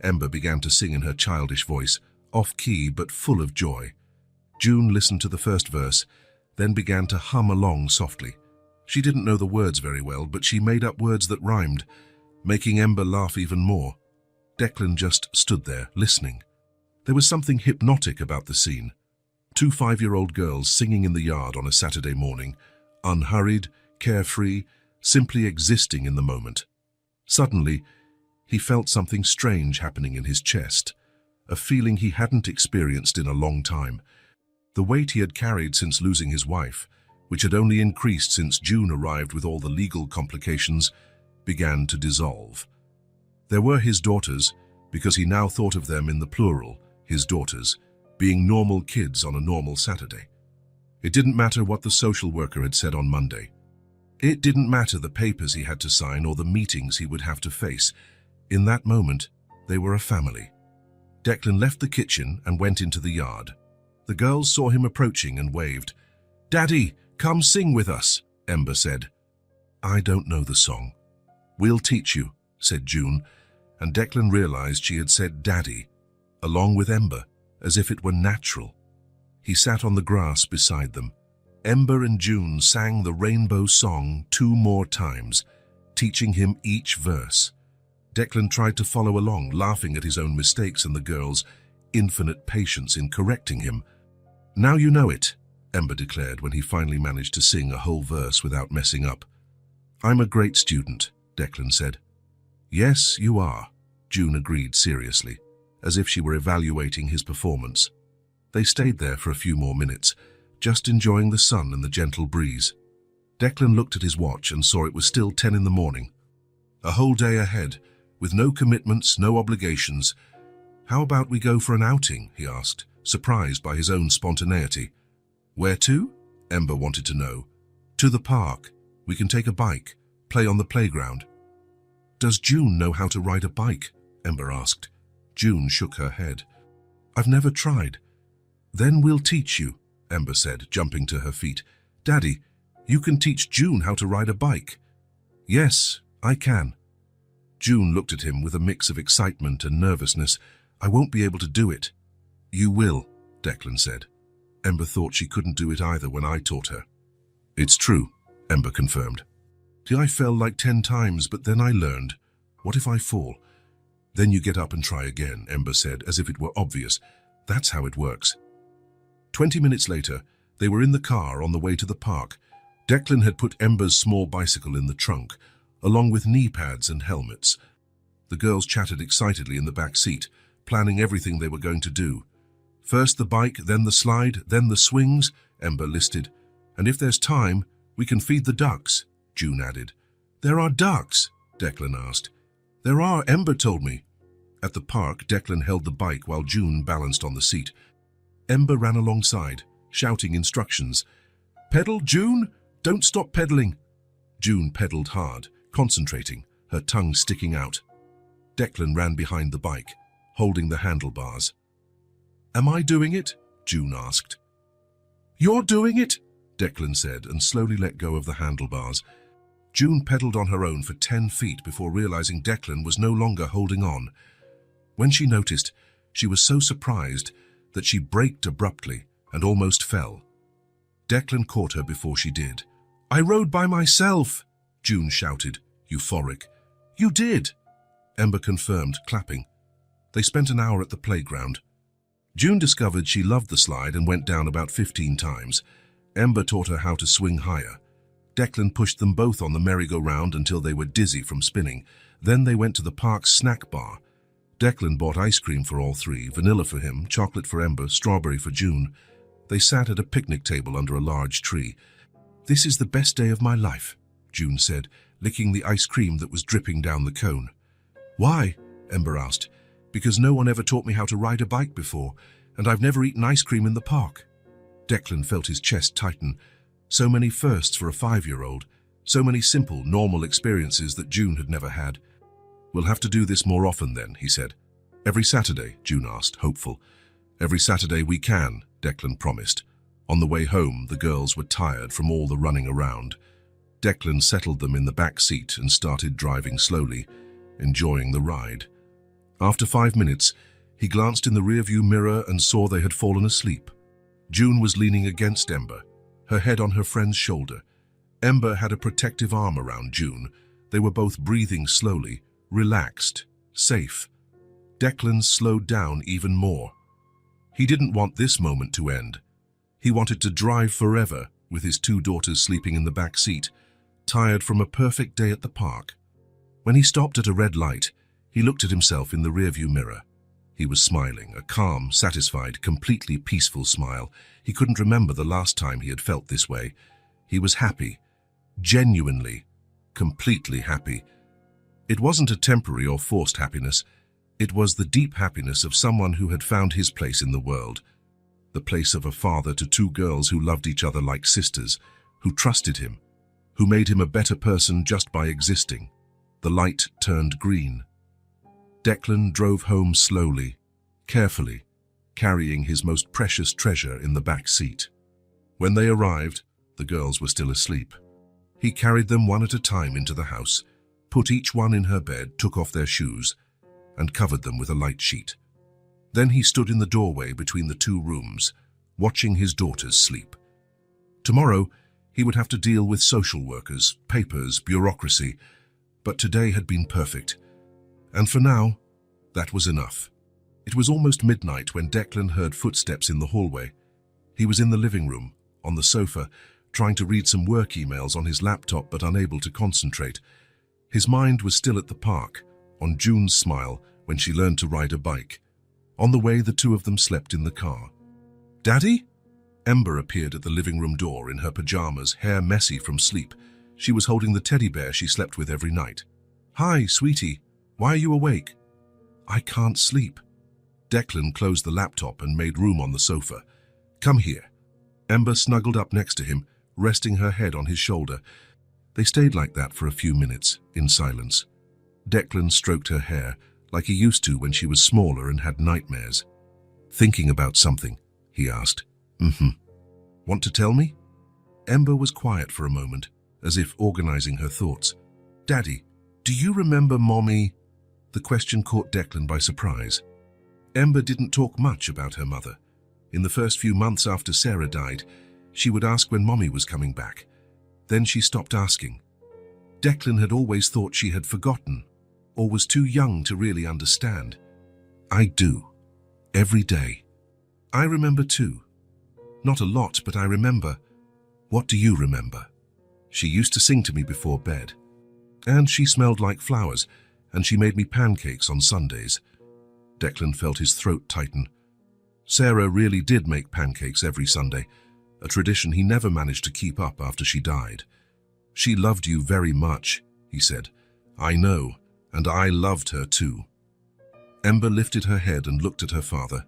Ember began to sing in her childish voice, off-key but full of joy. June listened to the first verse, then began to hum along softly. She didn't know the words very well, but she made up words that rhymed, making Ember laugh even more. Declan just stood there, listening. There was something hypnotic about the scene. 2 5-year-old girls singing in the yard on a Saturday morning, unhurried, carefree, simply existing in the moment. Suddenly, he felt something strange happening in his chest, a feeling he hadn't experienced in a long time. The weight he had carried since losing his wife, which had only increased since June arrived with all the legal complications, began to dissolve. There were his daughters, because he now thought of them in the plural, his daughters, being normal kids on a normal Saturday. It didn't matter what the social worker had said on Monday. It didn't matter the papers he had to sign or the meetings he would have to face. In that moment, they were a family. Declan left the kitchen and went into the yard. The girls saw him approaching and waved. "Daddy, come sing with us," Ember said. "I don't know the song." "We'll teach you," said June, and Declan realized she had said Daddy, along with Ember, as if it were natural. He sat on the grass beside them. Ember and June sang the rainbow song 2 more times, teaching him each verse. Declan tried to follow along, laughing at his own mistakes and the girls' infinite patience in correcting him. "Now you know it," Ember declared when he finally managed to sing a whole verse without messing up. "I'm a great student," Declan said. "Yes, you are," June agreed seriously, as if she were evaluating his performance. They stayed there for a few more minutes, just enjoying the sun and the gentle breeze. Declan looked at his watch and saw it was still 10 in the morning. A whole day ahead, with no commitments, no obligations. "How about we go for an outing?" he asked, surprised by his own spontaneity. "Where to?" Ember wanted to know. "To the park. We can take a bike, play on the playground." "Does June know how to ride a bike?" Ember asked. June shook her head. "I've never tried." "Then we'll teach you," Ember said, jumping to her feet. "Daddy, you can teach June how to ride a bike." "Yes, I can." June looked at him with a mix of excitement and nervousness. "I won't be able to do it." "You will," Declan said. "Ember thought she couldn't do it either when I taught her." "It's true," Ember confirmed. "I fell like 10 times, but then I learned. What if I fall?" "Then you get up and try again," Ember said, as if it were obvious. "That's how it works." 20 minutes later, they were in the car on the way to the park. Declan had put Ember's small bicycle in the trunk, along with knee pads and helmets. The girls chatted excitedly in the back seat, planning everything they were going to do. "First the bike, then the slide, then the swings," Ember listed. "And if there's time, we can feed the ducks," June added. "There are ducks?" Declan asked. "There are, Ember told me." At the park, Declan held the bike while June balanced on the seat. Ember ran alongside, shouting instructions. "Pedal, June! Don't stop pedaling!" June pedaled hard, concentrating, her tongue sticking out. Declan ran behind the bike, holding the handlebars. "Am I doing it?" June asked. "You're doing it," Declan said, and slowly let go of the handlebars. June pedaled on her own for 10 feet before realizing Declan was no longer holding on. When she noticed, she was so surprised that she braked abruptly and almost fell. Declan caught her before she did. "I rode by myself," June shouted, euphoric. "You did," Ember confirmed, clapping. They spent an hour at the playground. June discovered she loved the slide and went down about 15 times. Ember taught her how to swing higher. Declan pushed them both on the merry-go-round until they were dizzy from spinning. Then they went to the park's snack bar. Declan bought ice cream for all 3, vanilla for him, chocolate for Ember, strawberry for June. They sat at a picnic table under a large tree. "This is the best day of my life," June said, licking the ice cream that was dripping down the cone. "Why?" Ember asked. "Because no one ever taught me how to ride a bike before, and I've never eaten ice cream in the park." Declan felt his chest tighten. So many firsts for a 5-year-old, so many simple, normal experiences that June had never had. "We'll have to do this more often then," he said. "Every Saturday?" June asked, hopeful. "Every Saturday we can," Declan promised. On the way home, the girls were tired from all the running around. Declan settled them in the back seat and started driving slowly, enjoying the ride. After 5 minutes, he glanced in the rearview mirror and saw they had fallen asleep. June was leaning against Ember, her head on her friend's shoulder. Ember had a protective arm around June. They were both breathing slowly, relaxed, safe. Declan slowed down even more. He didn't want this moment to end. He wanted to drive forever with his 2 daughters sleeping in the back seat, tired from a perfect day at the park. When he stopped at a red light, he looked at himself in the rearview mirror. He was smiling, a calm, satisfied, completely peaceful smile. He couldn't remember the last time he had felt this way. He was happy, genuinely, completely happy. It wasn't a temporary or forced happiness. It was the deep happiness of someone who had found his place in the world. The place of a father to 2 girls who loved each other like sisters, who trusted him, who made him a better person just by existing. The light turned green. Declan drove home slowly, carefully, carrying his most precious treasure in the back seat. When they arrived, the girls were still asleep. He carried them one at a time into the house, put each one in her bed, took off their shoes, and covered them with a light sheet. Then he stood in the doorway between the two rooms, watching his daughters sleep. Tomorrow, he would have to deal with social workers, papers, bureaucracy, but today had been perfect. And for now, that was enough. It was almost midnight when Declan heard footsteps in the hallway. He was in the living room, on the sofa, trying to read some work emails on his laptop but unable to concentrate. His mind was still at the park, on June's smile when she learned to ride a bike. On the way, the two of them slept in the car. "Daddy?" Ember appeared at the living room door in her pajamas, hair messy from sleep. She was holding the teddy bear she slept with every night. "Hi, sweetie. Why are you awake?" "I can't sleep." Declan closed the laptop and made room on the sofa. "Come here." Ember snuggled up next to him, resting her head on his shoulder. They stayed like that for a few minutes, in silence. Declan stroked her hair, like he used to when she was smaller and had nightmares. "Thinking about something?" he asked. "Want to tell me?" Ember was quiet for a moment, as if organizing her thoughts. "Daddy, do you remember Mommy?" The question caught Declan by surprise. Ember didn't talk much about her mother. In the first few months after Sarah died, she would ask when Mommy was coming back. Then she stopped asking. Declan had always thought she had forgotten, or was too young to really understand. "I do. Every day. I remember too. Not a lot, but I remember." "What do you remember?" "She used to sing to me before bed. And she smelled like flowers, and she made me pancakes on Sundays." Declan felt his throat tighten. Sarah really did make pancakes every Sunday, a tradition he never managed to keep up after she died. "She loved you very much," he said. "I know, and I loved her too." Ember lifted her head and looked at her father.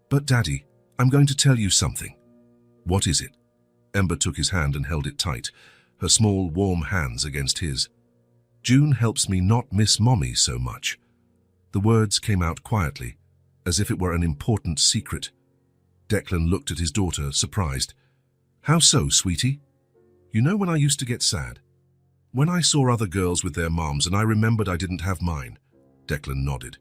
"But Daddy, I'm going to tell you something." "What is it?" Ember took his hand and held it tight, her small, warm hands against his. "June helps me not miss Mommy so much." The words came out quietly, as if it were an important secret. Declan looked at his daughter, surprised. "How so, sweetie?" "You know when I used to get sad? When I saw other girls with their moms and I remembered I didn't have mine." Declan nodded.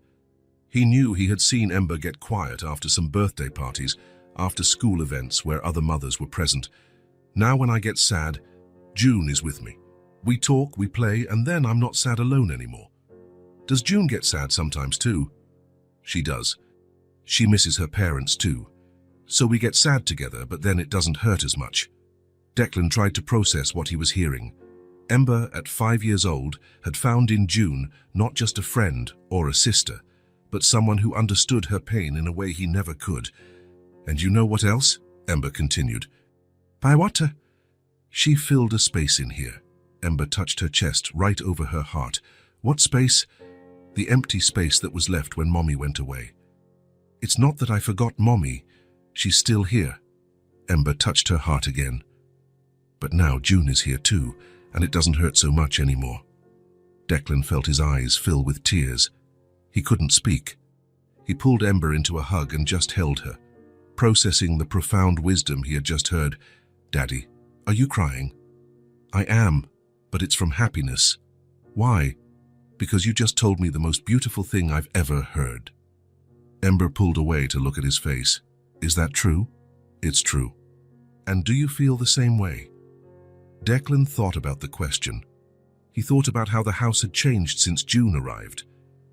He knew he had seen Ember get quiet after some birthday parties, after school events where other mothers were present. "Now when I get sad, June is with me. We talk, we play, and then I'm not sad alone anymore." "Does June get sad sometimes too?" "She does. She misses her parents too. So we get sad together, but then it doesn't hurt as much." Declan tried to process what he was hearing. Ember, at 5 years old, had found in June not just a friend or a sister, but someone who understood her pain in a way he never could. "And you know what else?" Ember continued. "By what?" "She filled a space in here." Ember touched her chest right over her heart. "What space?" "The empty space that was left when Mommy went away." "It's not that I forgot Mommy. She's still here." Ember touched her heart again. "But now June is here too, and it doesn't hurt so much anymore." Declan felt his eyes fill with tears. He couldn't speak. He pulled Ember into a hug and just held her, processing the profound wisdom he had just heard. "Daddy, are you crying?" "I am, but it's from happiness." "Why?" "Because you just told me the most beautiful thing I've ever heard." Ember pulled away to look at his face. "Is that true?" "It's true." "And do you feel the same way?" Declan thought about the question. He thought about how the house had changed since June arrived,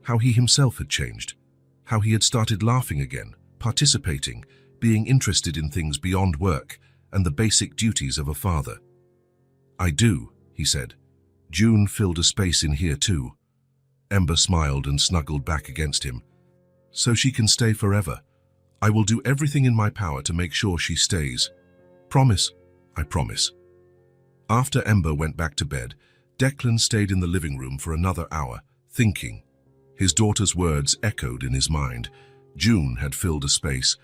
how he himself had changed, how he had started laughing again, participating, being interested in things beyond work and the basic duties of a father. "I do," he said. "June filled a space in here too." Ember smiled and snuggled back against him. "So she can stay forever. I will do everything in my power to make sure she stays. Promise?" "I promise." After Ember went back to bed, Declan stayed in the living room for another hour, thinking. His daughter's words echoed in his mind. June had filled a space,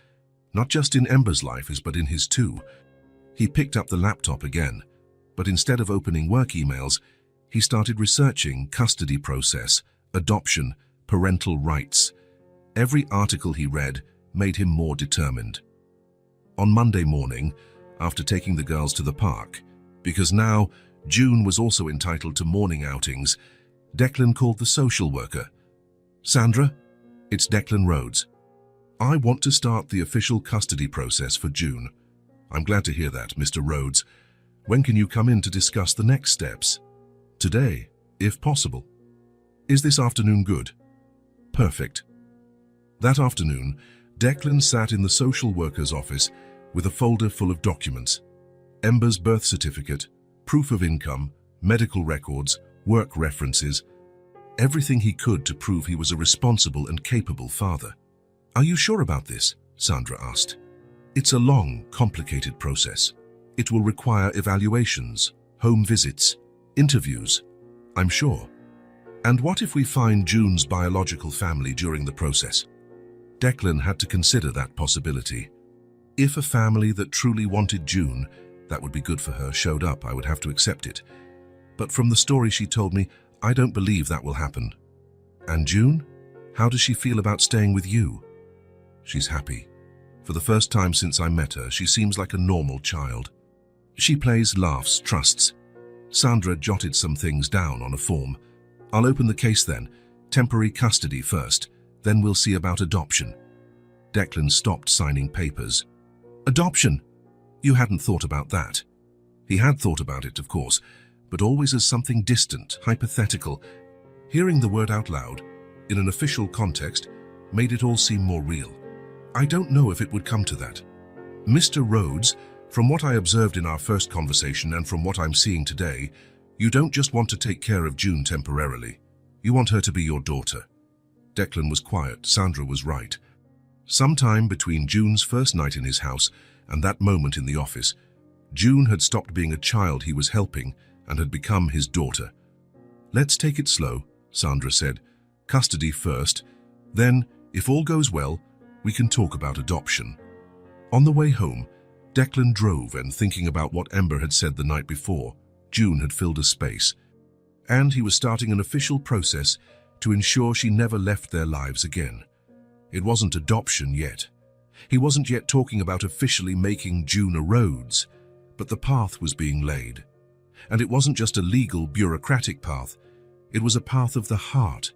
not just in Ember's life, but in his too. He picked up the laptop again, but instead of opening work emails, he started researching custody process, adoption, parental rights. Every article he read, made him more determined. On Monday morning, after taking the girls to the park, because now June was also entitled to morning outings, Declan called the social worker. "Sandra, it's Declan Rhodes. I want to start the official custody process for June." "I'm glad to hear that, Mr. Rhodes. When can you come in to discuss the next steps?" "Today, if possible." "Is this afternoon good?" "Perfect." That afternoon, Declan sat in the social worker's office with a folder full of documents: Ember's birth certificate, proof of income, medical records, work references, everything he could to prove he was a responsible and capable father. "Are you sure about this?" Sandra asked. "It's a long, complicated process. It will require evaluations, home visits, interviews, I'm sure. And what if we find June's biological family during the process?" Declan had to consider that possibility. If a family that truly wanted June, that would be good for her, showed up, I would have to accept it. But from the story she told me, I don't believe that will happen. "And June? How does she feel about staying with you?" "She's happy. For the first time since I met her, she seems like a normal child. She plays, laughs, trusts." Sandra jotted some things down on a form. "I'll open the case then. Temporary custody first, then we'll see about adoption." Declan stopped signing papers. "Adoption? You hadn't thought about that?" He had thought about it, of course, but always as something distant, hypothetical. Hearing the word out loud, in an official context, made it all seem more real. "I don't know if it would come to that. Mr. Rhodes, from what I observed in our first conversation and from what I'm seeing today, you don't just want to take care of June temporarily. You want her to be your daughter." Declan was quiet. Sandra was right. Sometime between June's first night in his house and that moment in the office, June had stopped being a child he was helping and had become his daughter. "Let's take it slow," Sandra said. "Custody first. Then, if all goes well, we can talk about adoption." On the way home, Declan drove, and thinking about what Ember had said the night before, June had filled a space. And he was starting an official process to ensure she never left their lives again. It wasn't adoption yet. He wasn't yet talking about officially making June a Rhodes, but the path was being laid. And it wasn't just a legal, bureaucratic path. It was a path of the heart.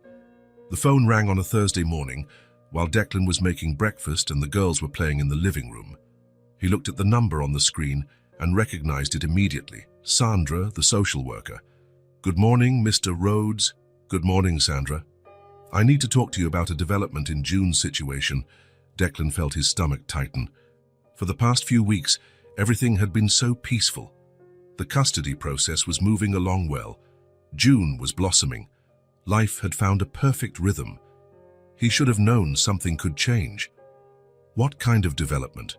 The phone rang on a Thursday morning while Declan was making breakfast and the girls were playing in the living room. He looked at the number on the screen and recognized it immediately. Sandra, the social worker. "Good morning, Mr. Rhodes." "Good morning, Sandra. I need to talk to you about a development in June's situation." Declan felt his stomach tighten. For the past few weeks, everything had been so peaceful. The custody process was moving along well. June was blossoming. Life had found a perfect rhythm. He should have known something could change. What kind of development?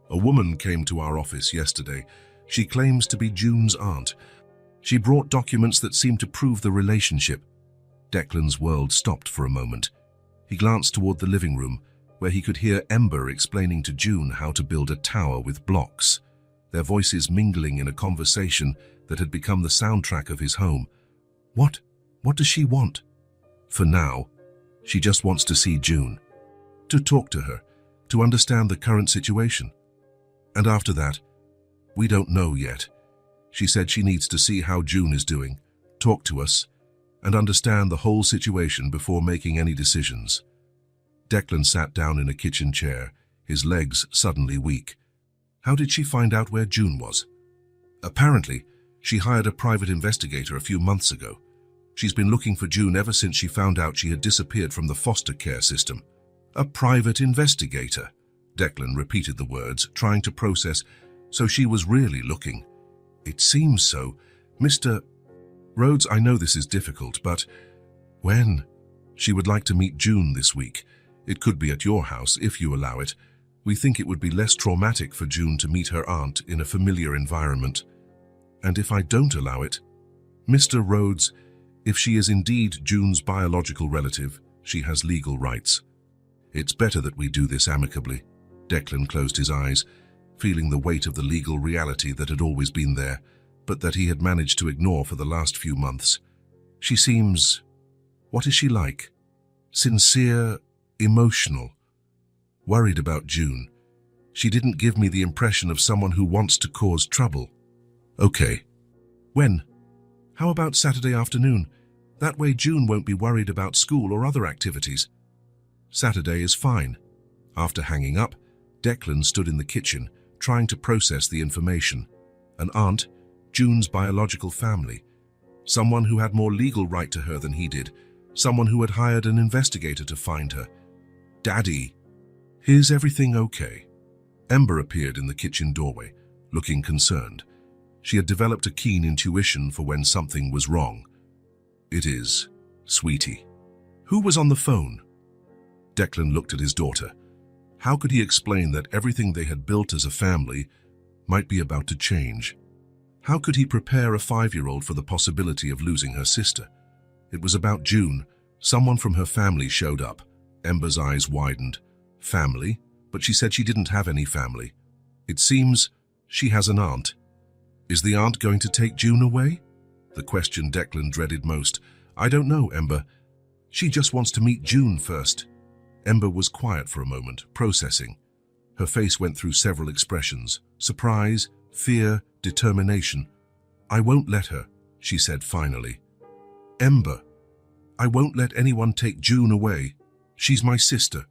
"A woman came to our office yesterday. She claims to be June's aunt. She brought documents that seemed to prove the relationship." Declan's world stopped for a moment. He glanced toward the living room, where he could hear Ember explaining to June how to build a tower with blocks, their voices mingling in a conversation that had become the soundtrack of his home. What does she want? For now, she just wants to see June, to talk to her, to understand the current situation. And after that, we don't know yet. She said she needs to see how June is doing, talk to us, and understand the whole situation before making any decisions. Declan sat down in a kitchen chair, his legs suddenly weak. How did she find out where June was? Apparently, she hired a private investigator a few months ago. She's been looking for June ever since she found out she had disappeared from the foster care system. A private investigator? Declan repeated the words, trying to process. So she was really looking. It seems so. Mr. Rhodes, I know this is difficult, but when? She would like to meet June this week. It could be at your house, if you allow it. We think it would be less traumatic for June to meet her aunt in a familiar environment. And if I don't allow it? Mr. Rhodes, if she is indeed June's biological relative, she has legal rights. It's better that we do this amicably. Declan closed his eyes, feeling the weight of the legal reality that had always been there, but that he had managed to ignore for the last few months. She seems... What is she like? Sincere, emotional. Worried about June. She didn't give me the impression of someone who wants to cause trouble. Okay. When? How about Saturday afternoon? That way June won't be worried about school or other activities. Saturday is fine. After hanging up, Declan stood in the kitchen, trying to process the information. An aunt, June's biological family, someone who had more legal right to her than he did, someone who had hired an investigator to find her. Daddy, is everything okay? Ember appeared in the kitchen doorway, looking concerned. She had developed a keen intuition for when something was wrong. It is, sweetie. Who was on the phone? Declan looked at his daughter. How could he explain that everything they had built as a family might be about to change? How could he prepare a 5-year-old for the possibility of losing her sister? It was about June. Someone from her family showed up. Ember's eyes widened. Family? But she said she didn't have any family. It seems she has an aunt. Is the aunt going to take June away? The question Declan dreaded most. I don't know, Ember. She just wants to meet June first. Ember was quiet for a moment, processing. Her face went through several expressions. Surprise, fear, determination. I won't let her, she said finally. Ember, I won't let anyone take June away. She's my sister.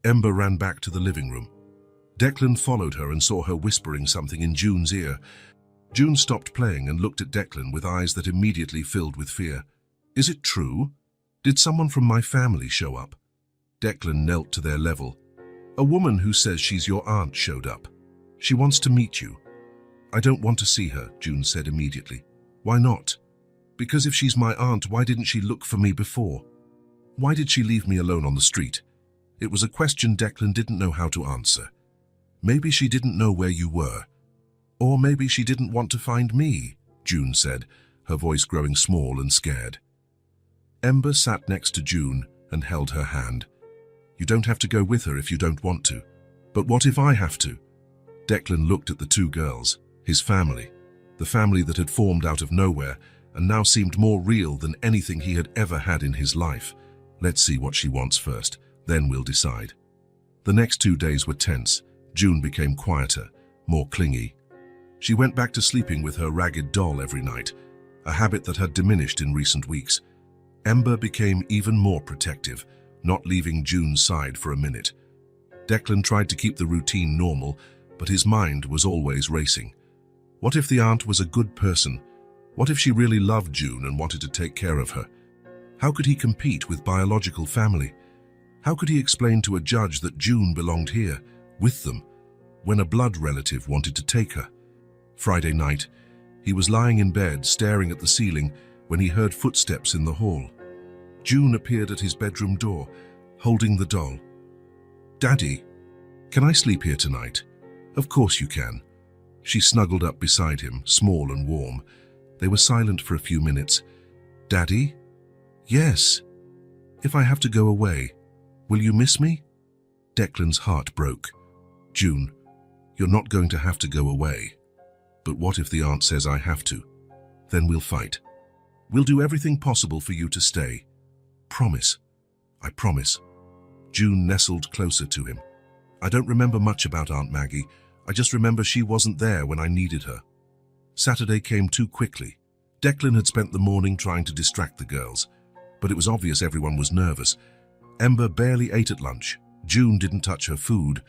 Ember ran back to the living room. Declan followed her and saw her whispering something in June's ear. June stopped playing and looked at Declan with eyes that immediately filled with fear. Is it true? Did someone from my family show up? Declan knelt to their level. A woman who says she's your aunt showed up. She wants to meet you. I don't want to see her, June said immediately. Why not? Because if she's my aunt, why didn't she look for me before? Why did she leave me alone on the street? It was a question Declan didn't know how to answer. Maybe she didn't know where you were. Or maybe she didn't want to find me, June said, her voice growing small and scared. Ember sat next to June and held her hand. You don't have to go with her if you don't want to. But what if I have to? Declan looked at the two girls, his family, the family that had formed out of nowhere and now seemed more real than anything he had ever had in his life. Let's see what she wants first, then we'll decide. The next 2 days were tense. June became quieter, more clingy. She went back to sleeping with her ragged doll every night, a habit that had diminished in recent weeks. Ember became even more protective, not leaving June's side for a minute. Declan tried to keep the routine normal, but his mind was always racing. What if the aunt was a good person? What if she really loved June and wanted to take care of her? How could he compete with biological family? How could he explain to a judge that June belonged here, with them, when a blood relative wanted to take her? Friday night, he was lying in bed staring at the ceiling when he heard footsteps in the hall. June appeared at his bedroom door, holding the doll. Daddy, can I sleep here tonight? Of course you can. She snuggled up beside him, small and warm. They were silent for a few minutes. Daddy? Yes. If I have to go away, will you miss me? Declan's heart broke. June, you're not going to have to go away. But what if the aunt says I have to? Then we'll fight. We'll do everything possible for you to stay. Promise. I promise. June nestled closer to him. I don't remember much about Aunt Maggie. I just remember she wasn't there when I needed her. Saturday came too quickly. Declan had spent the morning trying to distract the girls, but it was obvious everyone was nervous. Ember barely ate at lunch. June didn't touch her food.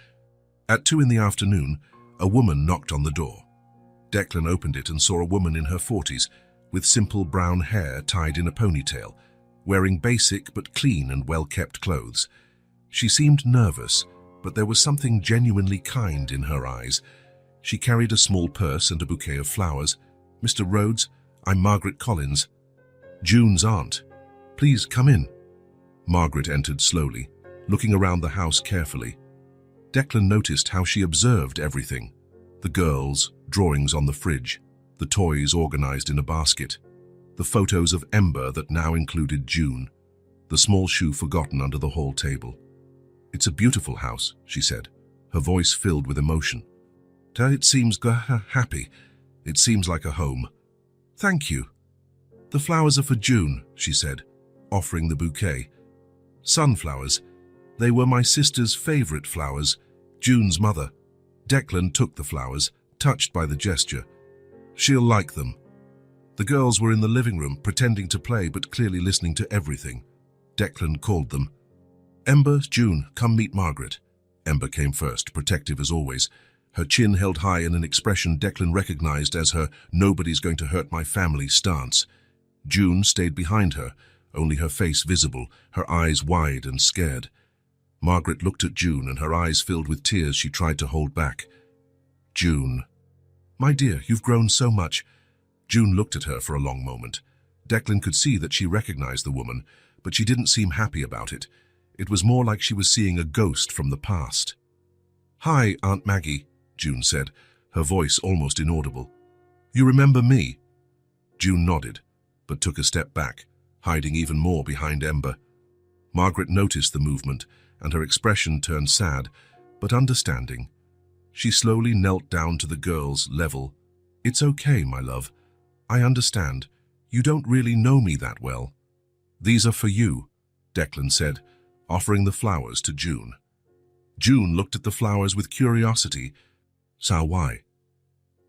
At 2 in the afternoon, a woman knocked on the door. Declan opened it and saw a woman in her 40s, with simple brown hair tied in a ponytail, wearing basic but clean and well-kept clothes. She seemed nervous, but there was something genuinely kind in her eyes. She carried a small purse and a bouquet of flowers. Mr. Rhodes, I'm Margaret Collins. June's aunt. Please come in. Margaret entered slowly, looking around the house carefully. Declan noticed how she observed everything. The girls, drawings on the fridge, the toys organized in a basket, the photos of Ember that now included June, the small shoe forgotten under the hall table. It's a beautiful house, she said, her voice filled with emotion. It seems happy. It seems like a home. Thank you. The flowers are for June, she said, offering the bouquet. Sunflowers. They were my sister's favorite flowers, June's mother. Declan took the flowers, touched by the gesture. She'll like them. The girls were in the living room, pretending to play but clearly listening to everything. Declan called them. Ember, June, come meet Margaret. Ember came first, protective as always, her chin held high in an expression Declan recognized as her "nobody's going to hurt my family" stance. June stayed behind her, only her face visible, her eyes wide and scared. Margaret looked at June and her eyes filled with tears she tried to hold back. June. My dear, you've grown so much. June looked at her for a long moment. Declan could see that she recognized the woman, but she didn't seem happy about it. It was more like she was seeing a ghost from the past. Hi, Aunt Maggie, June said, her voice almost inaudible. You remember me? June nodded, but took a step back, hiding even more behind Ember. Margaret noticed the movement, and her expression turned sad, but understanding. She slowly knelt down to the girl's level. It's okay, my love. I understand. You don't really know me that well. These are for you, Declan said, offering the flowers to June. June looked at the flowers with curiosity. So why?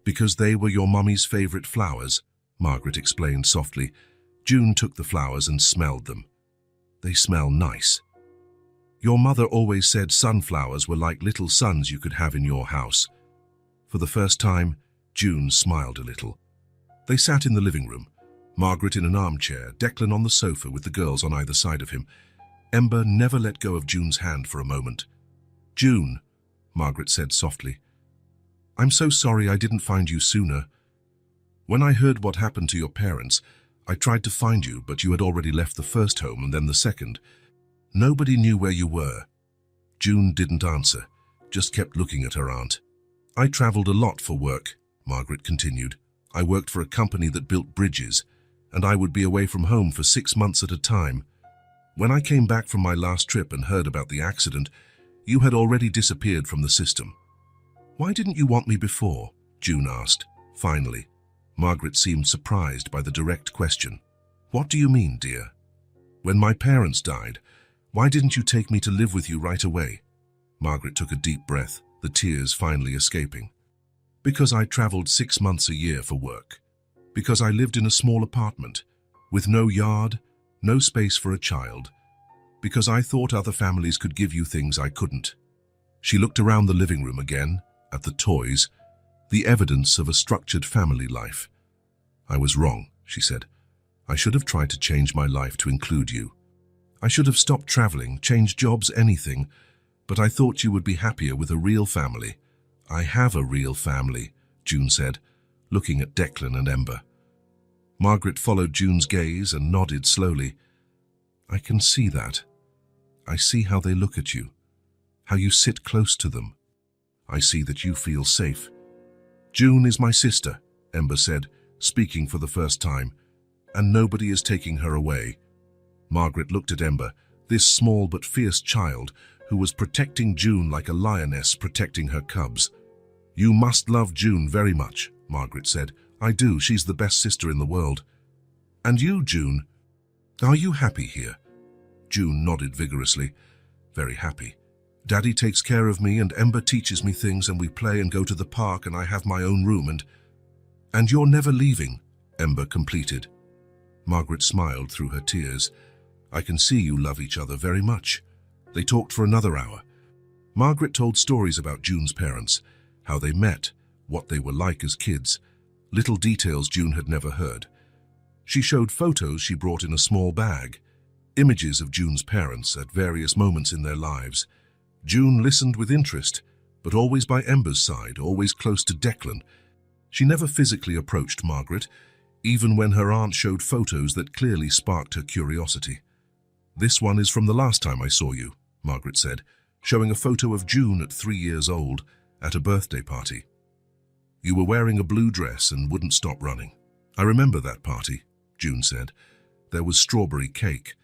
Because they were your mummy's favorite flowers, Margaret explained softly. June took the flowers and smelled them. They smell nice. Your mother always said sunflowers were like little suns you could have in your house. For the first time, June smiled a little. They sat in the living room, Margaret in an armchair, Declan on the sofa with the girls on either side of him. Ember never let go of June's hand for a moment. June, Margaret said softly, I'm so sorry I didn't find you sooner. When I heard what happened to your parents, I tried to find you, but you had already left the first home and then the second. Nobody knew where you were. June didn't answer, just kept looking at her aunt. I traveled a lot for work, Margaret continued. I worked for a company that built bridges, and I would be away from home for 6 months at a time. When I came back from my last trip and heard about the accident, you had already disappeared from the system. Why didn't you want me before? June asked, finally. Margaret seemed surprised by the direct question. What do you mean, dear? When my parents died, why didn't you take me to live with you right away? Margaret took a deep breath, the tears finally escaping. Because I traveled 6 months a year for work. Because I lived in a small apartment, with no yard, no space for a child. Because I thought other families could give you things I couldn't. She looked around the living room again, at the toys, the evidence of a structured family life. I was wrong, she said. I should have tried to change my life to include you. I should have stopped traveling, changed jobs, anything, but I thought you would be happier with a real family. I have a real family, June said, looking at Declan and Ember. Margaret followed June's gaze and nodded slowly. I can see that. I see how they look at you, how you sit close to them. I see that you feel safe. June is my sister, Ember said, speaking for the first time, and nobody is taking her away. Margaret looked at Ember, this small but fierce child who was protecting June like a lioness protecting her cubs. You must love June very much, Margaret said. I do, she's the best sister in the world. And you, June? Are you happy here? June nodded vigorously. Very happy. Daddy takes care of me and Ember teaches me things and we play and go to the park and I have my own room and you're never leaving, Ember completed. Margaret smiled through her tears. I can see you love each other very much. They talked for another hour. Margaret told stories about June's parents, how they met, what they were like as kids, little details June had never heard. She showed photos she brought in a small bag, images of June's parents at various moments in their lives. June listened with interest, but always by Ember's side, always close to Declan. She never physically approached Margaret, even when her aunt showed photos that clearly sparked her curiosity. This one is from the last time I saw you, Margaret said, showing a photo of June at 3 years old, at a birthday party. You were wearing a blue dress and wouldn't stop running. I remember that party, June said. There was strawberry cake.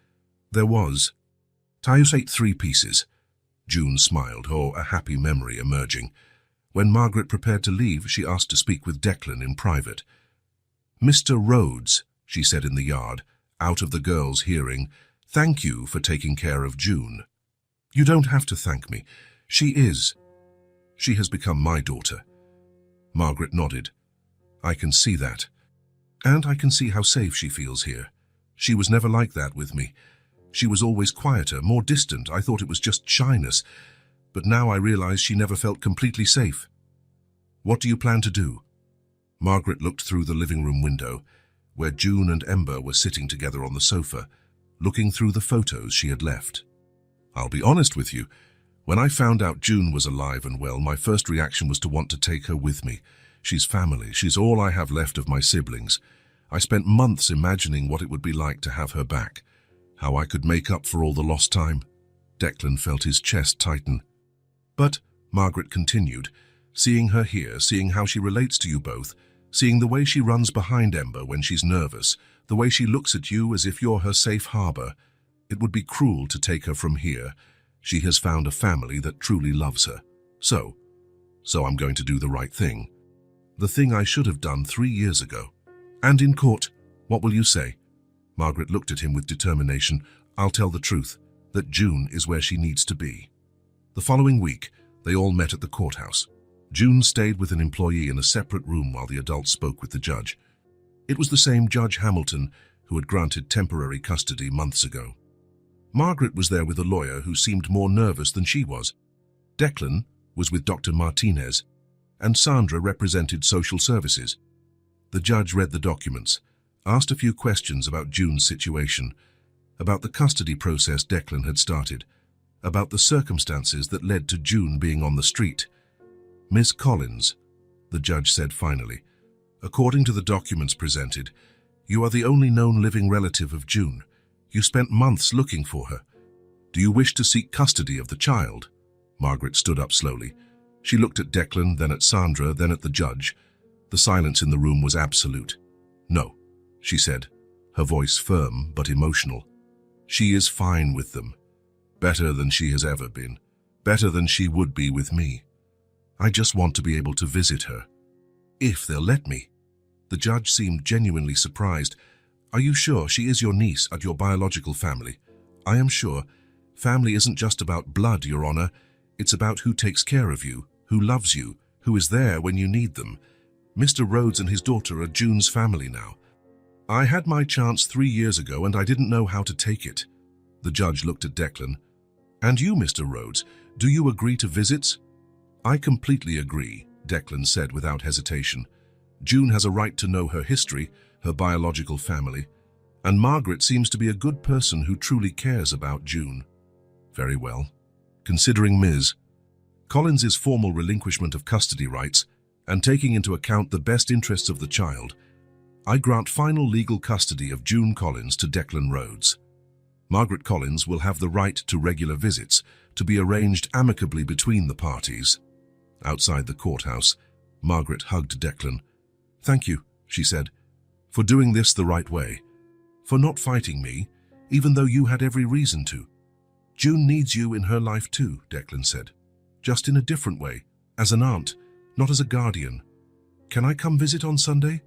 There was. Tyus ate 3 pieces. June smiled, a happy memory emerging. When Margaret prepared to leave, she asked to speak with Declan in private. Mr. Rhodes, she said in the yard, out of the girls' hearing, thank you for taking care of June. You don't have to thank me. She is. She has become my daughter. Margaret nodded. I can see that. And I can see how safe she feels here. She was never like that with me. She was always quieter, more distant. I thought it was just shyness. But now I realize she never felt completely safe. What do you plan to do? Margaret looked through the living room window, where June and Ember were sitting together on the sofa, looking through the photos she had left. I'll be honest with you. When I found out June was alive and well, my first reaction was to want to take her with me. She's family. She's all I have left of my siblings. I spent months imagining what it would be like to have her back, how I could make up for all the lost time. Declan felt his chest tighten. But, Margaret continued, seeing her here, seeing how she relates to you both, seeing the way she runs behind Ember when she's nervous, the way she looks at you as if you're her safe harbor, it would be cruel to take her from here. She has found a family that truly loves her. So I'm going to do the right thing. The thing I should have done 3 years ago. And in court, what will you say? Margaret looked at him with determination. I'll tell the truth, that June is where she needs to be. The following week, they all met at the courthouse. June stayed with an employee in a separate room while the adults spoke with the judge. It was the same Judge Hamilton who had granted temporary custody months ago. Margaret was there with a lawyer who seemed more nervous than she was. Declan was with Dr. Martinez, and Sandra represented social services. The judge read the documents, asked a few questions about June's situation, about the custody process Declan had started, about the circumstances that led to June being on the street. Miss Collins, the judge said finally, according to the documents presented, you are the only known living relative of June. You spent months looking for her. Do you wish to seek custody of the child? Margaret stood up slowly. She looked at Declan, then at Sandra, then at the judge. The silence in the room was absolute. No, she said, her voice firm but emotional. She is fine with them. Better than she has ever been. Better than she would be with me. I just want to be able to visit her. If they'll let me. The judge seemed genuinely surprised. Are you sure she is your niece and your biological family? I am sure. Family isn't just about blood, Your Honor. It's about who takes care of you, who loves you, who is there when you need them. Mr. Rhodes and his daughter are June's family now. I had my chance 3 years ago and I didn't know how to take it. The judge looked at Declan. And you, Mr. Rhodes, do you agree to visits? I completely agree, Declan said without hesitation. June has a right to know her history, her biological family, and Margaret seems to be a good person who truly cares about June. Very well. Considering Ms. Collins's formal relinquishment of custody rights and taking into account the best interests of the child, I grant final legal custody of June Collins to Declan Rhodes. Margaret Collins will have the right to regular visits, to be arranged amicably between the parties. Outside the courthouse, Margaret hugged Declan. Thank you, she said, for doing this the right way, for not fighting me, even though you had every reason to. June needs you in her life too, Declan said, just in a different way, as an aunt, not as a guardian. Can I come visit on Sunday?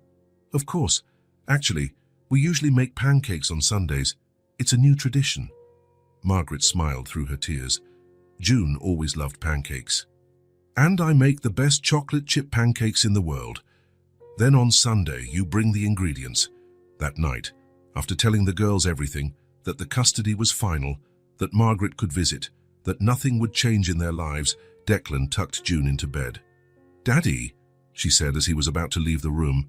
Of course. Actually, we usually make pancakes on Sundays. It's a new tradition. Margaret smiled through her tears. June always loved pancakes. And I make the best chocolate chip pancakes in the world. Then on Sunday, you bring the ingredients. That night, after telling the girls everything, that the custody was final, that Margaret could visit, that nothing would change in their lives, Declan tucked June into bed. Daddy, she said as he was about to leave the room.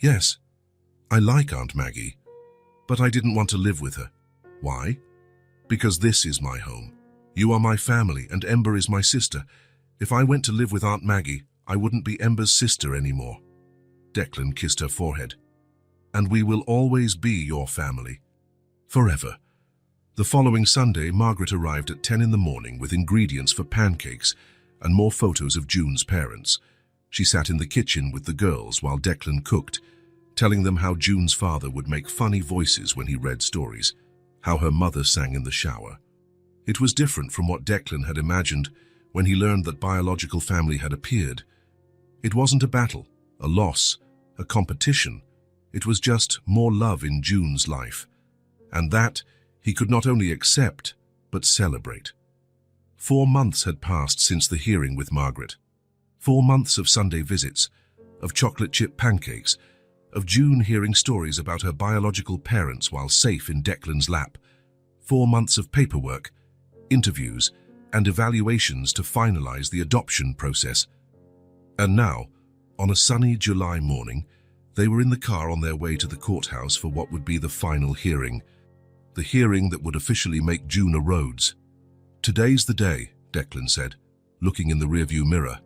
Yes, I like Aunt Maggie, but I didn't want to live with her. Why? Because this is my home. You are my family and Ember is my sister. If I went to live with Aunt Maggie, I wouldn't be Ember's sister anymore. Declan kissed her forehead. And we will always be your family. Forever. The following Sunday, Margaret arrived at 10 in the morning with ingredients for pancakes and more photos of June's parents. She sat in the kitchen with the girls while Declan cooked, telling them how June's father would make funny voices when he read stories, how her mother sang in the shower. It was different from what Declan had imagined when he learned that biological family had appeared. It wasn't a battle, a loss, a competition. It was just more love in June's life. And that he could not only accept, but celebrate. 4 months had passed since the hearing with Margaret. 4 months of Sunday visits, of chocolate chip pancakes, of June hearing stories about her biological parents while safe in Declan's lap. 4 months of paperwork, interviews, and evaluations to finalize the adoption process. And now, on a sunny July morning, they were in the car on their way to the courthouse for what would be the final hearing. The hearing that would officially make June a Rhodes. "Today's the day," Declan said, looking in the rearview mirror.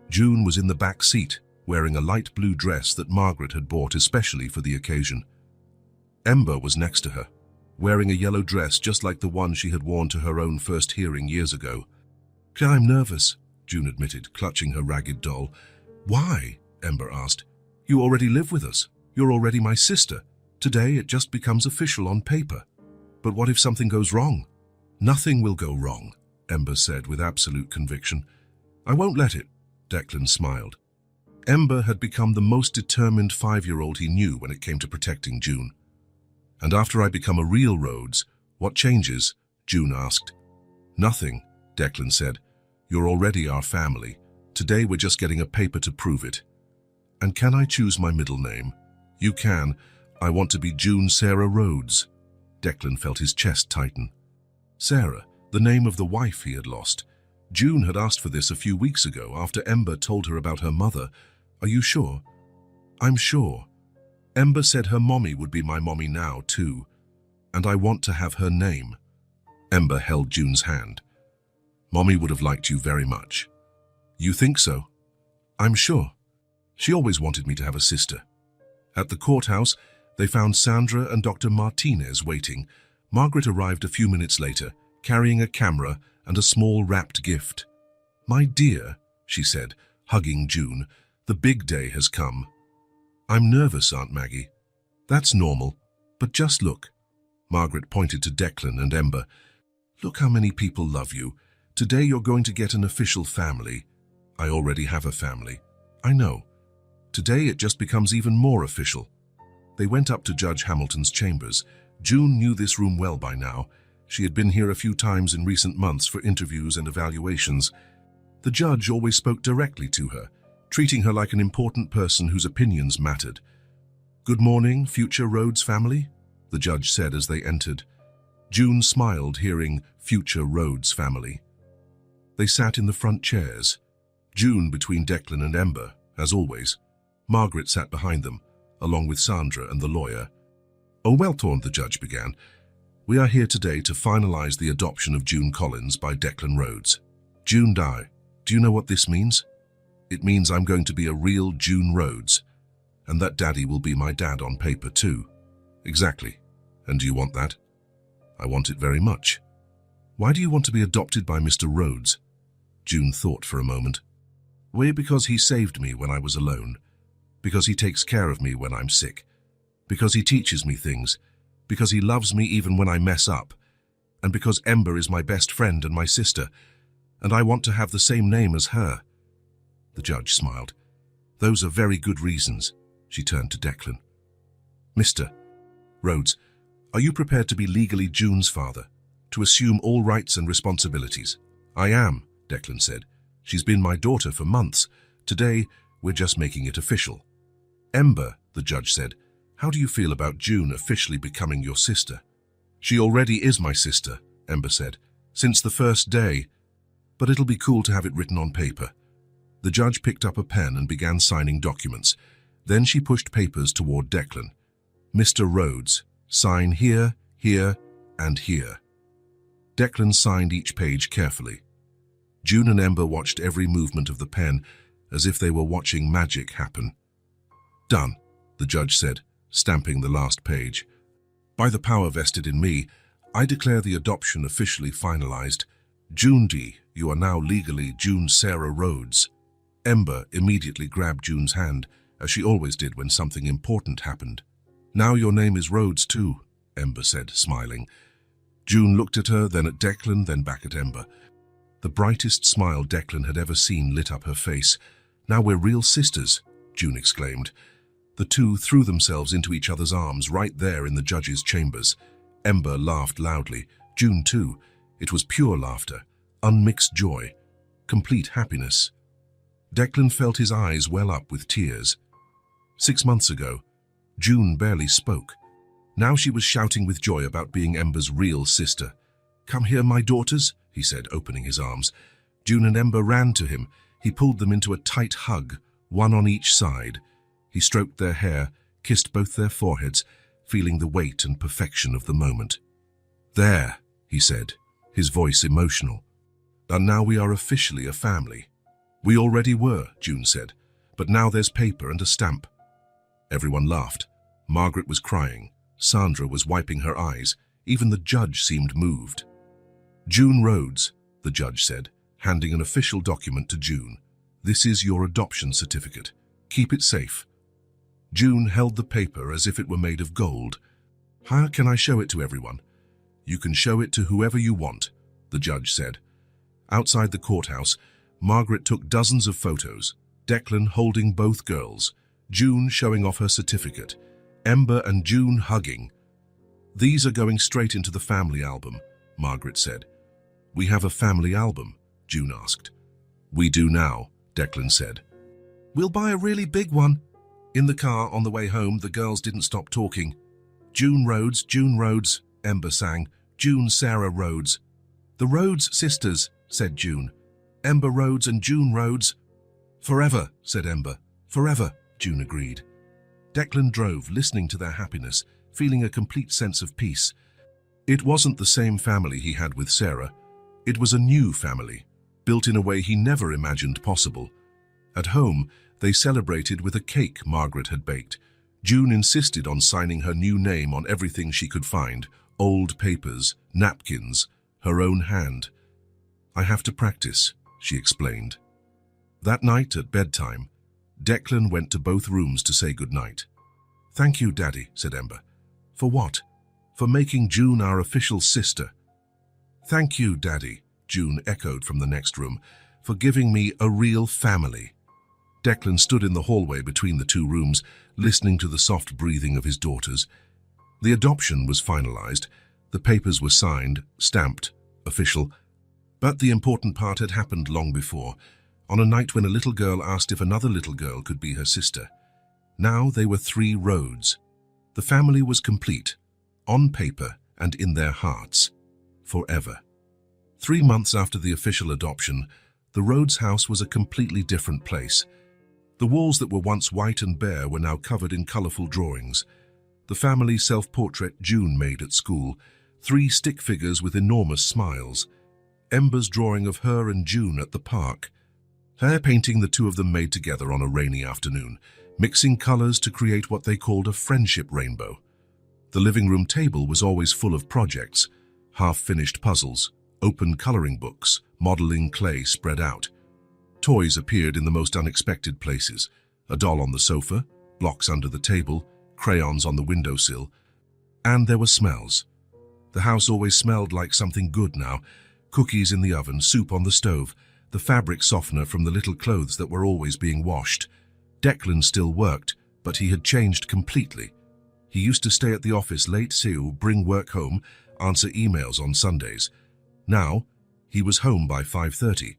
June was in the back seat, wearing a light blue dress that Margaret had bought especially for the occasion. Ember was next to her, wearing a yellow dress just like the one she had worn to her own first hearing years ago. "I'm nervous," June admitted, clutching her ragged doll. "Why?" Ember asked. "You already live with us. You're already my sister. Today it just becomes official on paper. But what if something goes wrong?" "Nothing will go wrong," Ember said with absolute conviction. "I won't let it," Declan smiled. Ember had become the most determined 5-year-old he knew when it came to protecting June. "And after I become a real Rhodes, what changes?" June asked. "Nothing," Declan said. "You're already our family. Today we're just getting a paper to prove it." "And can I choose my middle name?" "You can. I want to be June Sarah Rhodes." Declan felt his chest tighten. Sarah, the name of the wife he had lost. June had asked for this a few weeks ago after Ember told her about her mother. "Are you sure?" "I'm sure. Ember said her mommy would be my mommy now, too. And I want to have her name." Ember held June's hand. "Mommy would have liked you very much." "You think so?" "I'm sure. She always wanted me to have a sister." At the courthouse, they found Sandra and Dr. Martinez waiting. Margaret arrived a few minutes later, carrying a camera and a small wrapped gift. "My dear," she said, hugging June, "the big day has come." "I'm nervous, Aunt Maggie." "That's normal, but just look." Margaret pointed to Declan and Ember. "Look how many people love you. Today you're going to get an official family." "I already have a family." "I know. Today it just becomes even more official." They went up to Judge Hamilton's chambers. June knew this room well by now. She had been here a few times in recent months for interviews and evaluations. The judge always spoke directly to her, treating her like an important person whose opinions mattered. "Good morning, future Rhodes family," the judge said as they entered. June smiled, hearing future Rhodes family. They sat in the front chairs, June between Declan and Ember, as always. Margaret sat behind them, along with Sandra and the lawyer. "Oh, well, the judge began. "We are here today to finalize the adoption of June Collins by Declan Rhodes. June Dye, do you know what this means? It means I'm going to be a real June Rhodes, and that Daddy will be my dad on paper too." "Exactly. And do you want that?" "I want it very much." "Why do you want to be adopted by Mr. Rhodes?" June thought for a moment. "Why, because he saved me when I was alone. Because he takes care of me when I'm sick. Because he teaches me things. Because he loves me even when I mess up. And because Ember is my best friend and my sister. And I want to have the same name as her." The judge smiled. "Those are very good reasons." She turned to Declan. "Mr. Rhodes, are you prepared to be legally June's father? To assume all rights and responsibilities?" "I am," Declan said. "She's been my daughter for months. Today, we're just making it official." "Ember," the judge said, "how do you feel about June officially becoming your sister?" "She already is my sister," Ember said, "since the first day. But it'll be cool to have it written on paper." The judge picked up a pen and began signing documents. Then she pushed papers toward Declan. "Mr. Rhodes, sign here, here, and here." Declan signed each page carefully. June and Ember watched every movement of the pen as if they were watching magic happen. "Done," the judge said, stamping the last page. "By the power vested in me, I declare the adoption officially finalized. June D., you are now legally June Sarah Rhodes." Ember immediately grabbed June's hand, as she always did when something important happened. "Now your name is Rhodes too," Ember said, smiling. June looked at her, then at Declan, then back at Ember. The brightest smile Declan had ever seen lit up her face. "Now we're real sisters," June exclaimed. The two threw themselves into each other's arms right there in the judge's chambers. Ember laughed loudly. June too. It was pure laughter. unmixed joy, complete happiness. Declan felt his eyes well up with tears. 6 months ago, June barely spoke. Now she was shouting with joy about being Ember's real sister. "Come here, my daughters," he said, opening his arms. June and Ember ran to him. He pulled them into a tight hug, one on each side. He stroked their hair, kissed both their foreheads, feeling the weight and perfection of the moment. "There," he said, his voice emotional. "And now we are officially a family." "We already were," June said, "but now there's paper and a stamp." Everyone laughed. Margaret was crying. Sandra was wiping her eyes. Even the judge seemed moved. "June Rhodes," the judge said, handing an official document to June. "This is your adoption certificate. Keep it safe." June held the paper as if it were made of gold. "How can I show it to everyone?" "You can show it to whoever you want," the judge said. Outside the courthouse, Margaret took dozens of photos, Declan holding both girls, June showing off her certificate, Ember and June hugging. "These are going straight into the family album," Margaret said. "We have a family album?" June asked. "We do now," Declan said. "We'll buy a really big one." In the car on the way home, the girls didn't stop talking. June Rhodes, Ember sang. "June Sarah Rhodes." "The Rhodes sisters," said June. "Ember Rhodes and June Rhodes." "Forever," said Ember. "Forever," June agreed. Declan drove, listening to their happiness, feeling a complete sense of peace. It wasn't the same family he had with Sarah. It was a new family, built in a way he never imagined possible. At home, they celebrated with a cake Margaret had baked. June insisted on signing her new name on everything she could find, old papers, napkins, her own hand. "I have to practice," she explained. That night at bedtime, Declan went to both rooms to say goodnight. "Thank you, Daddy," said Ember. "For what?" "For making June our official sister." "Thank you, Daddy," June echoed from the next room, "for giving me a real family." Declan stood in the hallway between the two rooms, listening to the soft breathing of his daughters. The adoption was finalized. The papers were signed, stamped, official. But the important part had happened long before, on a night when a little girl asked if another little girl could be her sister. Now they were 3 Rhodes. The family was complete, on paper and in their hearts, forever. 3 months after the official adoption, the Rhodes house was a completely different place. The walls that were once white and bare were now covered in colorful drawings. The family self-portrait June made at school, 3 stick figures with enormous smiles. Ember's drawing of her and June at the park. Her painting the two of them made together on a rainy afternoon, mixing colors to create what they called a friendship rainbow. The living room table was always full of projects, half-finished puzzles, open coloring books, modeling clay spread out. Toys appeared in the most unexpected places, a doll on the sofa, blocks under the table, crayons on the windowsill. And there were smells. The house always smelled like something good now. Cookies in the oven, soup on the stove, the fabric softener from the little clothes that were always being washed. Declan still worked, but he had changed completely. He used to stay at the office late, bring work home, answer emails on Sundays. Now, he was home by 5:30.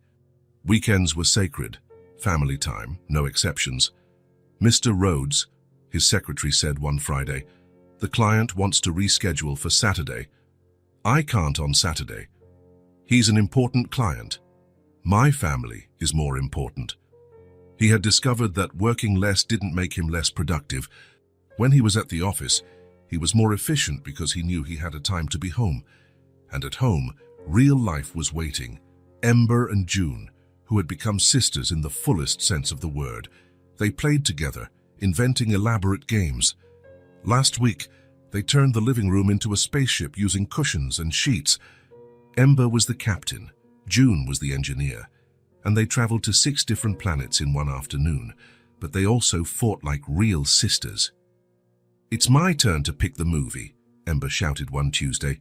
Weekends were sacred, family time, no exceptions. "Mr. Rhodes," his secretary said one Friday, "the client wants to reschedule for Saturday." "I can't on Saturday. He's an important client. My family is more important." He had discovered that working less didn't make him less productive. When he was at the office, he was more efficient because he knew he had a time to be home. And at home, real life was waiting. Ember and June, who had become sisters in the fullest sense of the word. They played together, inventing elaborate games. Last week, they turned the living room into a spaceship using cushions and sheets. Ember was the captain, June was the engineer, and they traveled to 6 different planets in one afternoon, but they also fought like real sisters. "It's my turn to pick the movie," Ember shouted one Tuesday.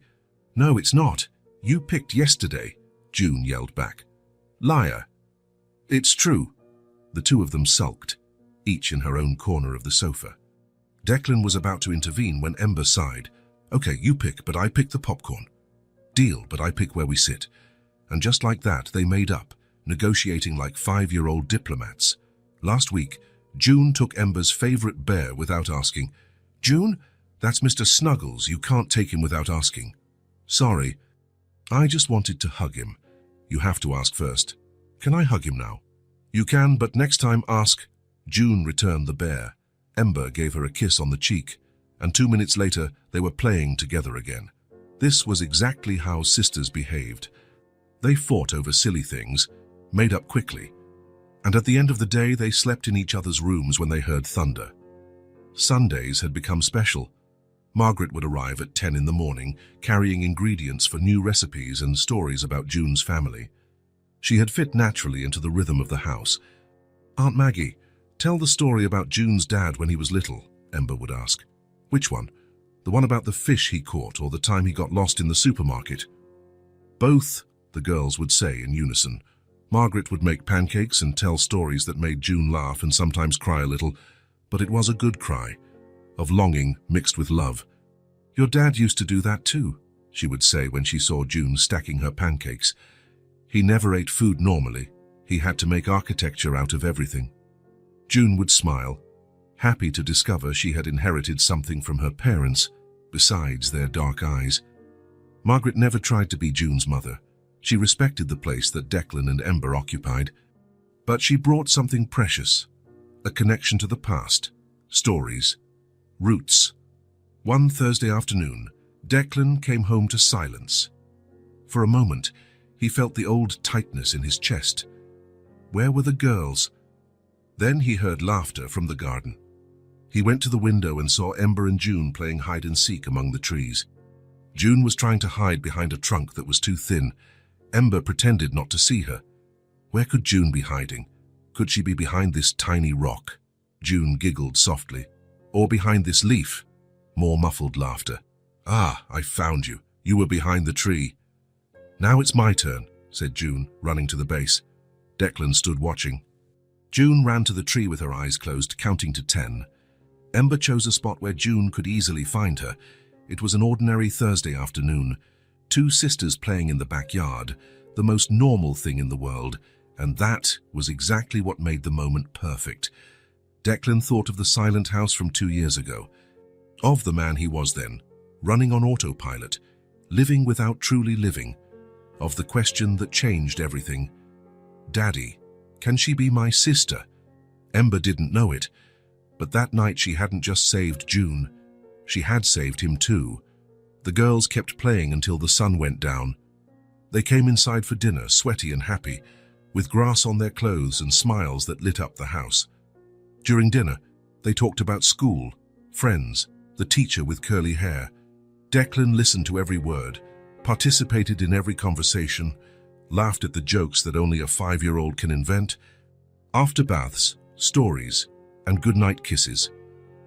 "No, it's not. You picked yesterday," June yelled back. "Liar." "It's true." The two of them sulked, each in her own corner of the sofa. Declan was about to intervene when Ember sighed. "Okay, you pick, but I pick the popcorn." "Deal, but I pick where we sit." And just like that, they made up, negotiating like 5-year-old diplomats. Last week, June took Ember's favorite bear without asking. "June, that's Mr. Snuggles. You can't take him without asking." "Sorry. I just wanted to hug him." "You have to ask first." "Can I hug him now?" "You can, but next time ask." June returned the bear. Ember gave her a kiss on the cheek, and 2 minutes later they were playing together again. This was exactly how sisters behaved. They fought over silly things, made up quickly, and at the end of the day they slept in each other's rooms when they heard thunder. Sundays had become special. Margaret would arrive at 10 in the morning, carrying ingredients for new recipes and stories about June's family. She had fit naturally into the rhythm of the house. "Aunt Maggie, tell the story about June's dad when he was little," Ember would ask. "Which one? The one about the fish he caught or the time he got lost in the supermarket?" "Both," the girls would say in unison. Margaret would make pancakes and tell stories that made June laugh and sometimes cry a little, but it was a good cry, of longing mixed with love. "Your dad used to do that too," she would say when she saw June stacking her pancakes. "He never ate food normally. He had to make architecture out of everything." June would smile, happy to discover she had inherited something from her parents, besides their dark eyes. Margaret never tried to be June's mother. She respected the place that Declan and Ember occupied, but she brought something precious, a connection to the past, stories, roots. One Thursday afternoon, Declan came home to silence. For a moment, he felt the old tightness in his chest. Where were the girls? Then he heard laughter from the garden. He went to the window and saw Ember and June playing hide-and-seek among the trees. June was trying to hide behind a trunk that was too thin. Ember pretended not to see her. Where could June be hiding? Could she be behind this tiny rock? June giggled softly. Or behind this leaf? More muffled laughter. "Ah, I found you. You were behind the tree." "Now it's my turn," said June, running to the base. Declan stood watching. June ran to the tree with her eyes closed, counting to 10. Ember chose a spot where June could easily find her. It was an ordinary Thursday afternoon. 2 sisters playing in the backyard, the most normal thing in the world, and that was exactly what made the moment perfect. Declan thought of the silent house from 2 years ago, of the man he was then, running on autopilot, living without truly living, of the question that changed everything. "Daddy, can she be my sister?" Ember didn't know it, but that night she hadn't just saved June, she had saved him too. The girls kept playing until the sun went down. They came inside for dinner, sweaty and happy, with grass on their clothes and smiles that lit up the house. During dinner, they talked about school, friends, the teacher with curly hair. Declan listened to every word, participated in every conversation, laughed at the jokes that only a 5-year-old can invent. After baths, stories, and goodnight kisses,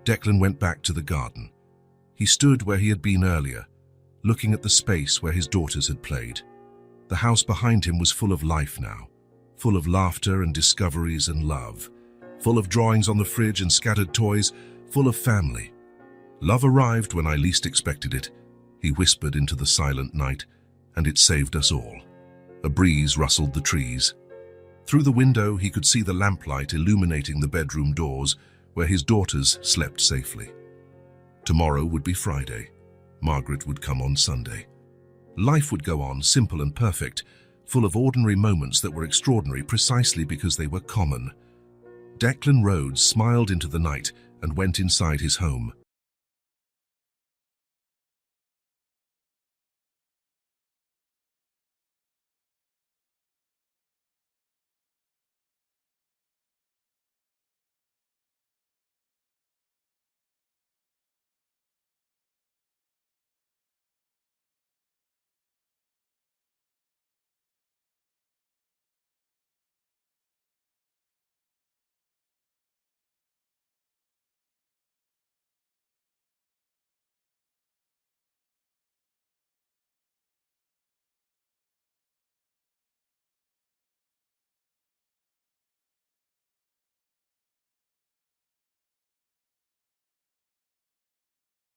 Declan went back to the garden. He stood where he had been earlier, looking at the space where his daughters had played. The house behind him was full of life now, full of laughter and discoveries and love, full of drawings on the fridge and scattered toys, full of family. "Love arrived when I least expected it," he whispered into the silent night, "and it saved us all." A breeze rustled the trees. Through the window he could see the lamplight illuminating the bedroom doors where his daughters slept safely. Tomorrow would be Friday. Margaret would come on Sunday. Life would go on, simple and perfect, full of ordinary moments that were extraordinary precisely because they were common. Declan Rhodes smiled into the night and went inside his home.